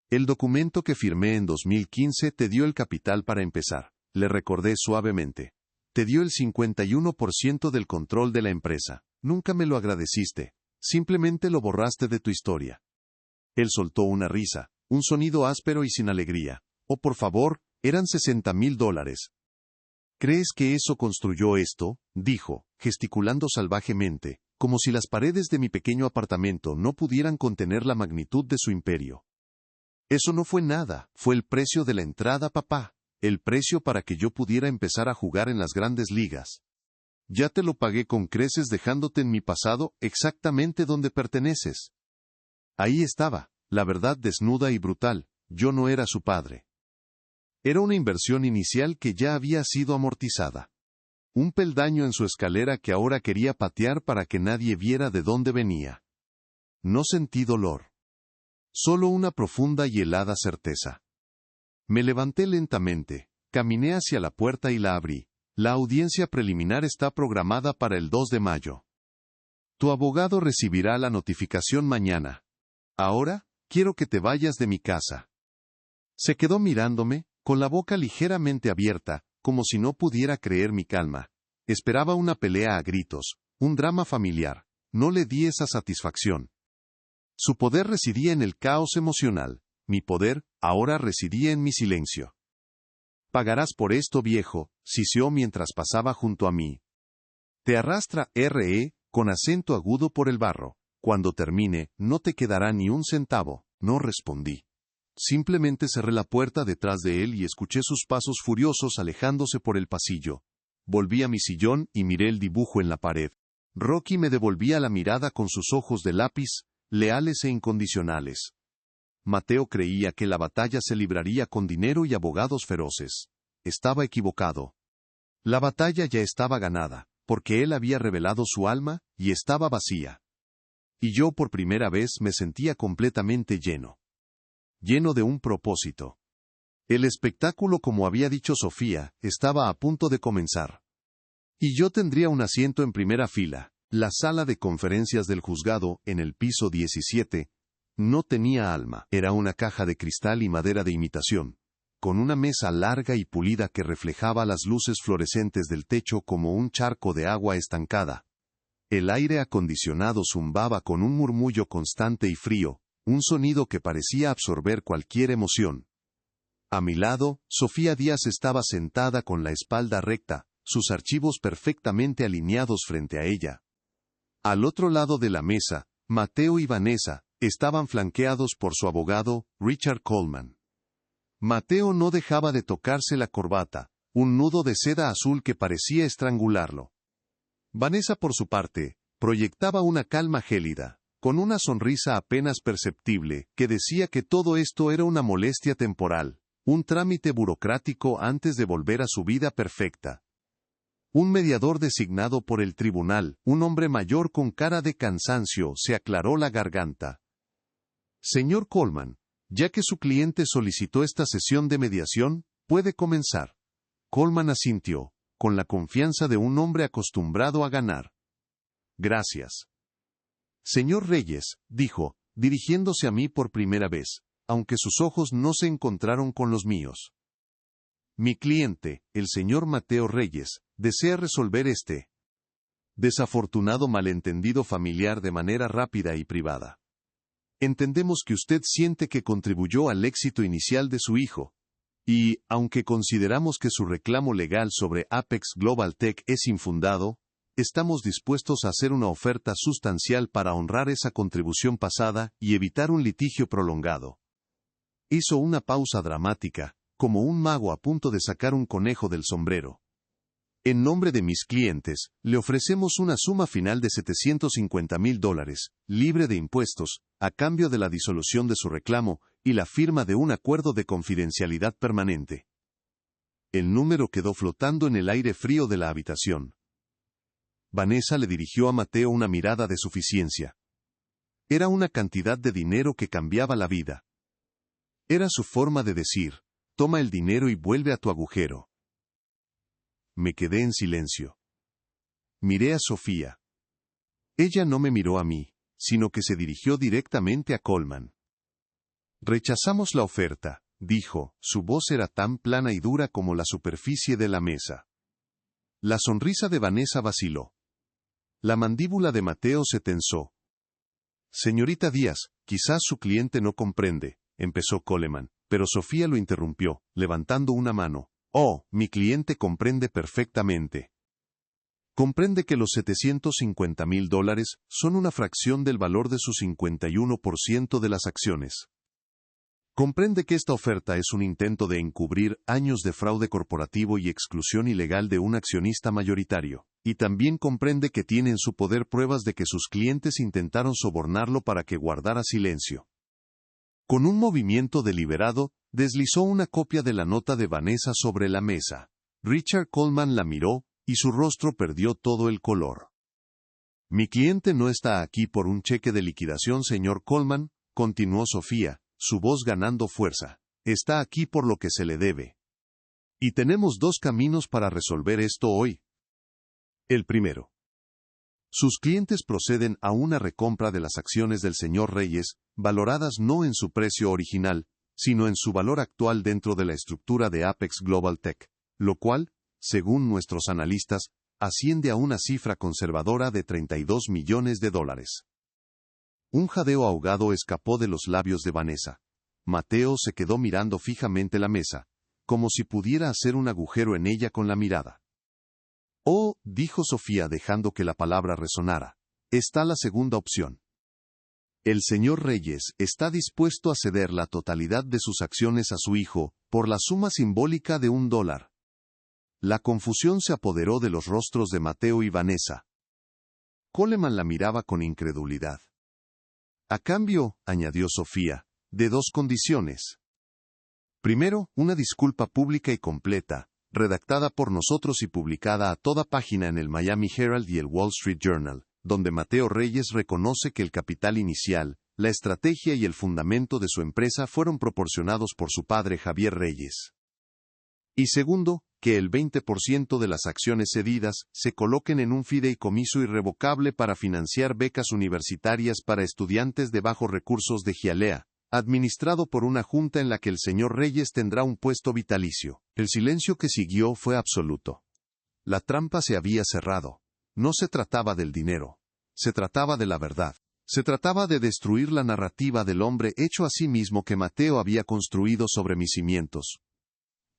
«El documento que firmé en 2015 te dio el capital para empezar», le recordé suavemente. «Te dio el 51% del control de la empresa. Nunca me lo agradeciste. Simplemente lo borraste de tu historia». Él soltó una risa, un sonido áspero y sin alegría. «Oh, por favor, eran $60,000. ¿Crees que eso construyó esto?», dijo, gesticulando salvajemente, como si las paredes de mi pequeño apartamento no pudieran contener la magnitud de su imperio. «Eso no fue nada, fue el precio de la entrada, papá. El precio para que yo pudiera empezar a jugar en las grandes ligas. Ya te lo pagué con creces dejándote en mi pasado exactamente donde perteneces». Ahí estaba, la verdad desnuda y brutal, yo no era su padre. Era una inversión inicial que ya había sido amortizada. Un peldaño en su escalera que ahora quería patear para que nadie viera de dónde venía. No sentí dolor. Solo una profunda y helada certeza. Me levanté lentamente, caminé hacia la puerta y la abrí. «La audiencia preliminar está programada para el 2 de mayo. Tu abogado recibirá la notificación mañana. Ahora, quiero que te vayas de mi casa». Se quedó mirándome, con la boca ligeramente abierta, como si no pudiera creer mi calma. Esperaba una pelea a gritos, un drama familiar. No le di esa satisfacción. Su poder residía en el caos emocional. Mi poder, ahora residía en mi silencio. «Pagarás por esto, viejo», siseó mientras pasaba junto a mí. «Te arrastra R.E., con acento agudo por el barro. Cuando termine, no te quedará ni un centavo». No respondí. Simplemente cerré la puerta detrás de él y escuché sus pasos furiosos alejándose por el pasillo. Volví a mi sillón y miré el dibujo en la pared. Rocky me devolvía la mirada con sus ojos de lápiz, leales e incondicionales. Mateo creía que la batalla se libraría con dinero y abogados feroces. Estaba equivocado. La batalla ya estaba ganada, porque él había revelado su alma, y estaba vacía. Y yo por primera vez me sentía completamente lleno. Lleno de un propósito. El espectáculo, como había dicho Sofía, estaba a punto de comenzar. Y yo tendría un asiento en primera fila. La sala de conferencias del juzgado, en el piso 17, no tenía alma. Era una caja de cristal y madera de imitación, con una mesa larga y pulida que reflejaba las luces fluorescentes del techo como un charco de agua estancada. El aire acondicionado zumbaba con un murmullo constante y frío, un sonido que parecía absorber cualquier emoción. A mi lado, Sofía Díaz estaba sentada con la espalda recta, sus archivos perfectamente alineados frente a ella. Al otro lado de la mesa, Mateo y Vanessa estaban flanqueados por su abogado, Richard Coleman. Mateo no dejaba de tocarse la corbata, un nudo de seda azul que parecía estrangularlo. Vanessa, por su parte, proyectaba una calma gélida, con una sonrisa apenas perceptible, que decía que todo esto era una molestia temporal, un trámite burocrático antes de volver a su vida perfecta. Un mediador designado por el tribunal, un hombre mayor con cara de cansancio, se aclaró la garganta. «Señor Coleman, ya que su cliente solicitó esta sesión de mediación, puede comenzar». Coleman asintió, con la confianza de un hombre acostumbrado a ganar. «Gracias». «Señor Reyes», dijo, dirigiéndose a mí por primera vez, aunque sus ojos no se encontraron con los míos. «Mi cliente, el señor Mateo Reyes, desea resolver este desafortunado malentendido familiar de manera rápida y privada. Entendemos que usted siente que contribuyó al éxito inicial de su hijo. Y, aunque consideramos que su reclamo legal sobre Apex Global Tech es infundado, estamos dispuestos a hacer una oferta sustancial para honrar esa contribución pasada y evitar un litigio prolongado. Hizo una pausa dramática, como un mago a punto de sacar un conejo del sombrero. En nombre de mis clientes, le ofrecemos una suma final de $750,000, libre de impuestos, a cambio de la disolución de su reclamo y la firma de un acuerdo de confidencialidad permanente. El número quedó flotando en el aire frío de la habitación. Vanessa le dirigió a Mateo una mirada de suficiencia. Era una cantidad de dinero que cambiaba la vida. Era su forma de decir, toma el dinero y vuelve a tu agujero. Me quedé en silencio. Miré a Sofía. Ella no me miró a mí, sino que se dirigió directamente a Coleman. Rechazamos la oferta, dijo, su voz era tan plana y dura como la superficie de la mesa. La sonrisa de Vanessa vaciló. La mandíbula de Mateo se tensó. Señorita Díaz, quizás su cliente no comprende, empezó Coleman, pero Sofía lo interrumpió, levantando una mano. Oh, mi cliente comprende perfectamente. Comprende que los $750,000 son una fracción del valor de su 51% de las acciones. Comprende que esta oferta es un intento de encubrir años de fraude corporativo y exclusión ilegal de un accionista mayoritario, y también comprende que tiene en su poder pruebas de que sus clientes intentaron sobornarlo para que guardara silencio. Con un movimiento deliberado, deslizó una copia de la nota de Vanessa sobre la mesa. Richard Coleman la miró, y su rostro perdió todo el color. Mi cliente no está aquí por un cheque de liquidación, señor Coleman, continuó Sofía, su voz ganando fuerza. Está aquí por lo que se le debe. Y tenemos dos caminos para resolver esto hoy. El primero. Sus clientes proceden a una recompra de las acciones del señor Reyes, valoradas no en su precio original, sino en su valor actual dentro de la estructura de Apex Global Tech, lo cual, según nuestros analistas, asciende a una cifra conservadora de $32 millones. Un jadeo ahogado escapó de los labios de Vanessa. Mateo se quedó mirando fijamente la mesa, como si pudiera hacer un agujero en ella con la mirada. Oh, dijo Sofía dejando que la palabra resonara, está la segunda opción. El señor Reyes está dispuesto a ceder la totalidad de sus acciones a su hijo, por la suma simbólica de $1. La confusión se apoderó de los rostros de Mateo y Vanessa. Coleman la miraba con incredulidad. A cambio, añadió Sofía, de dos condiciones. Primero, una disculpa pública y completa, redactada por nosotros y publicada a toda página en el Miami Herald y el Wall Street Journal, donde Mateo Reyes reconoce que el capital inicial, la estrategia y el fundamento de su empresa fueron proporcionados por su padre Javier Reyes. Y segundo, que el 20% de las acciones cedidas se coloquen en un fideicomiso irrevocable para financiar becas universitarias para estudiantes de bajos recursos de Hialeah, administrado por una junta en la que el señor Reyes tendrá un puesto vitalicio. El silencio que siguió fue absoluto. La trampa se había cerrado. No se trataba del dinero. Se trataba de la verdad. Se trataba de destruir la narrativa del hombre hecho a sí mismo que Mateo había construido sobre mis cimientos.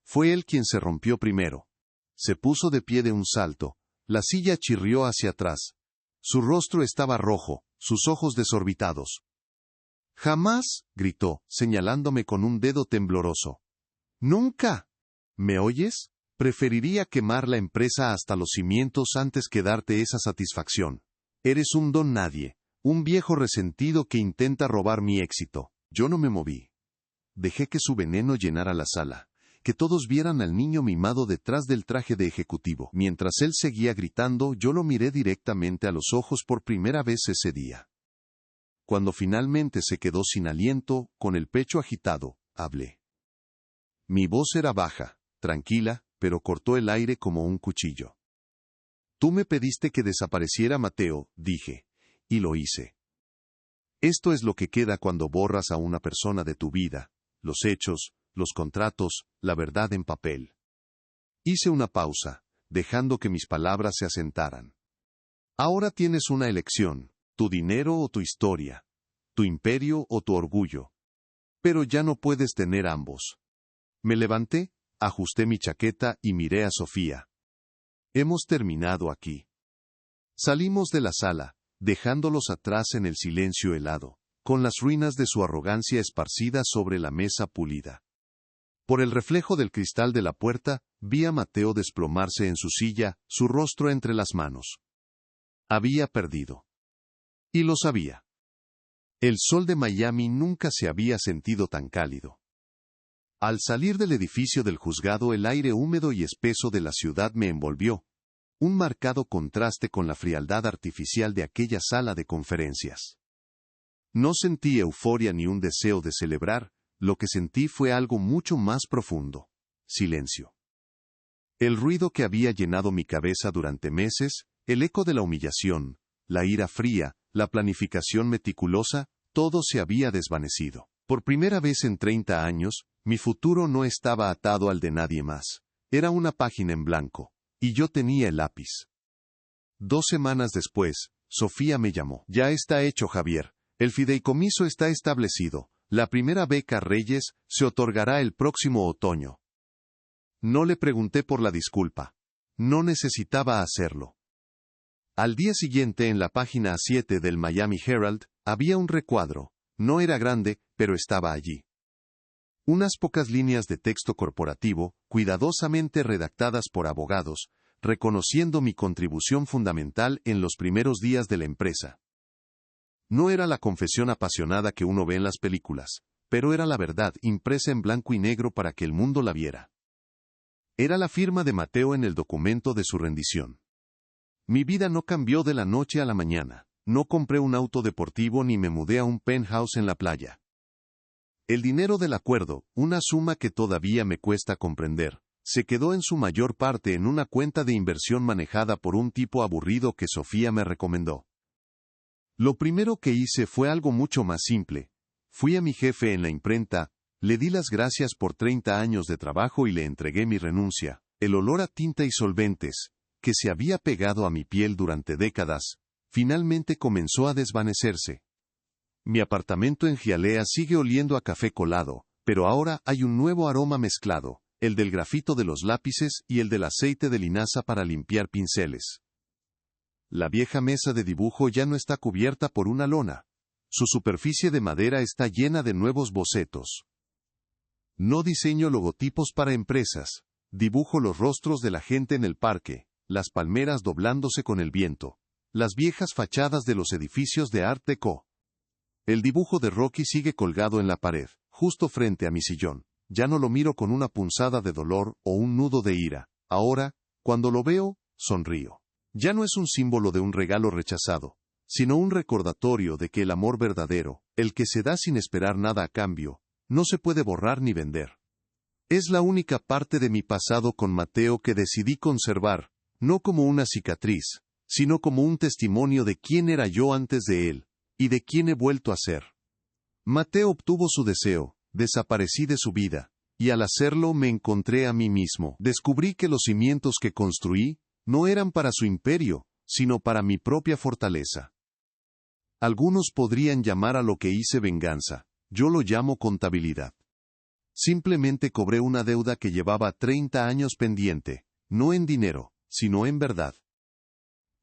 Fue él quien se rompió primero. Se puso de pie de un salto. La silla chirrió hacia atrás. Su rostro estaba rojo, sus ojos desorbitados. «Jamás», gritó, señalándome con un dedo tembloroso. «Nunca. ¿Me oyes? Preferiría quemar la empresa hasta los cimientos antes que darte esa satisfacción. Eres un don nadie, un viejo resentido que intenta robar mi éxito». Yo no me moví. Dejé que su veneno llenara la sala, que todos vieran al niño mimado detrás del traje de ejecutivo. Mientras él seguía gritando, yo lo miré directamente a los ojos por primera vez ese día. Cuando finalmente se quedó sin aliento, con el pecho agitado, hablé. Mi voz era baja, tranquila, pero cortó el aire como un cuchillo. Tú me pediste que desapareciera Mateo, dije, y lo hice. Esto es lo que queda cuando borras a una persona de tu vida, los hechos, los contratos, la verdad en papel. Hice una pausa, dejando que mis palabras se asentaran. Ahora tienes una elección, tu dinero o tu historia. tu imperio o tu orgullo. Pero ya no puedes tener ambos. Me levanté, ajusté mi chaqueta y miré a Sofía. Hemos terminado aquí. Salimos de la sala, dejándolos atrás en el silencio helado, con las ruinas de su arrogancia esparcidas sobre la mesa pulida. Por el reflejo del cristal de la puerta, vi a Mateo desplomarse en su silla, su rostro entre las manos. Había perdido. Y lo sabía. El sol de Miami nunca se había sentido tan cálido. Al salir del edificio del juzgado, el aire húmedo y espeso de la ciudad me envolvió, un marcado contraste con la frialdad artificial de aquella sala de conferencias. No sentí euforia ni un deseo de celebrar, lo que sentí fue algo mucho más profundo: silencio. El ruido que había llenado mi cabeza durante meses, el eco de la humillación, la ira fría, la planificación meticulosa, todo se había desvanecido. Por primera vez en 30 años, mi futuro no estaba atado al de nadie más. Era una página en blanco, y yo tenía el lápiz. 2 semanas después, Sofía me llamó. Ya está hecho, Javier. El fideicomiso está establecido. La primera beca Reyes se otorgará el próximo otoño. No le pregunté por la disculpa. No necesitaba hacerlo. Al día siguiente, en la página 7 del Miami Herald, había un recuadro. No era grande, pero estaba allí. Unas pocas líneas de texto corporativo, cuidadosamente redactadas por abogados, reconociendo mi contribución fundamental en los primeros días de la empresa. No era la confesión apasionada que uno ve en las películas, pero era la verdad impresa en blanco y negro para que el mundo la viera. Era la firma de Mateo en el documento de su rendición. Mi vida no cambió de la noche a la mañana. No compré un auto deportivo ni me mudé a un penthouse en la playa. El dinero del acuerdo, una suma que todavía me cuesta comprender, se quedó en su mayor parte en una cuenta de inversión manejada por un tipo aburrido que Sofía me recomendó. Lo primero que hice fue algo mucho más simple. Fui a mi jefe en la imprenta, le di las gracias por 30 años de trabajo y le entregué mi renuncia. El olor a tinta y solventes, que se había pegado a mi piel durante décadas, finalmente comenzó a desvanecerse. Mi apartamento en Hialeah sigue oliendo a café colado, pero ahora hay un nuevo aroma mezclado, el del grafito de los lápices y el del aceite de linaza para limpiar pinceles. La vieja mesa de dibujo ya no está cubierta por una lona. Su superficie de madera está llena de nuevos bocetos. No diseño logotipos para empresas. Dibujo los rostros de la gente en el parque, las palmeras doblándose con el viento, las viejas fachadas de los edificios de Art Deco. El dibujo de Rocky sigue colgado en la pared, justo frente a mi sillón. Ya no lo miro con una punzada de dolor o un nudo de ira. Ahora, cuando lo veo, sonrío. Ya no es un símbolo de un regalo rechazado, sino un recordatorio de que el amor verdadero, el que se da sin esperar nada a cambio, no se puede borrar ni vender. Es la única parte de mi pasado con Mateo que decidí conservar, no como una cicatriz, sino como un testimonio de quién era yo antes de él, y de quién he vuelto a ser. Mateo obtuvo su deseo, desaparecí de su vida, y al hacerlo me encontré a mí mismo. Descubrí que los cimientos que construí no eran para su imperio, sino para mi propia fortaleza. Algunos podrían llamar a lo que hice venganza, yo lo llamo contabilidad. Simplemente cobré una deuda que llevaba 30 años pendiente, no en dinero, sino en verdad.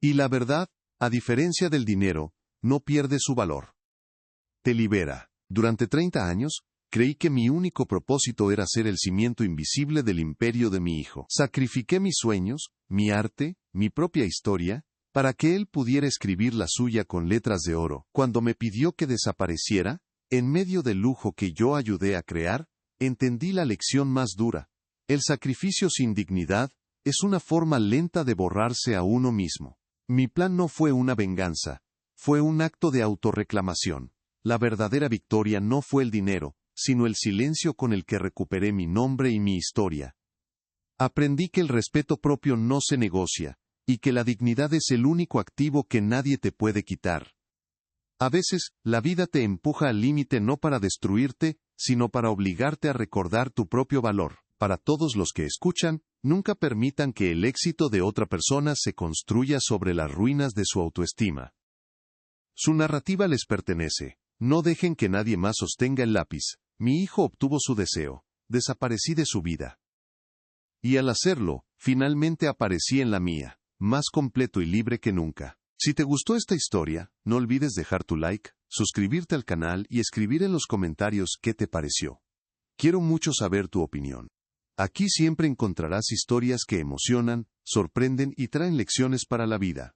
Y la verdad, a diferencia del dinero, no pierde su valor. Te libera. Durante 30 años, creí que mi único propósito era ser el cimiento invisible del imperio de mi hijo. Sacrifiqué mis sueños, mi arte, mi propia historia, para que él pudiera escribir la suya con letras de oro. Cuando me pidió que desapareciera, en medio del lujo que yo ayudé a crear, entendí la lección más dura. El sacrificio sin dignidad es una forma lenta de borrarse a uno mismo. Mi plan no fue una venganza, fue un acto de autorreclamación. La verdadera victoria no fue el dinero, sino el silencio con el que recuperé mi nombre y mi historia. Aprendí que el respeto propio no se negocia, y que la dignidad es el único activo que nadie te puede quitar. A veces, la vida te empuja al límite no para destruirte, sino para obligarte a recordar tu propio valor. Para todos los que escuchan, nunca permitan que el éxito de otra persona se construya sobre las ruinas de su autoestima. Su narrativa les pertenece, No dejen que nadie más sostenga el lápiz. Mi hijo obtuvo su deseo. Desaparecí de su vida. Y al hacerlo, finalmente aparecí en la mía, más completo y libre que nunca. Si te gustó esta historia, no olvides dejar tu like, suscribirte al canal y escribir en los comentarios qué te pareció. Quiero mucho saber tu opinión. Aquí siempre encontrarás historias que emocionan, sorprenden y traen lecciones para la vida.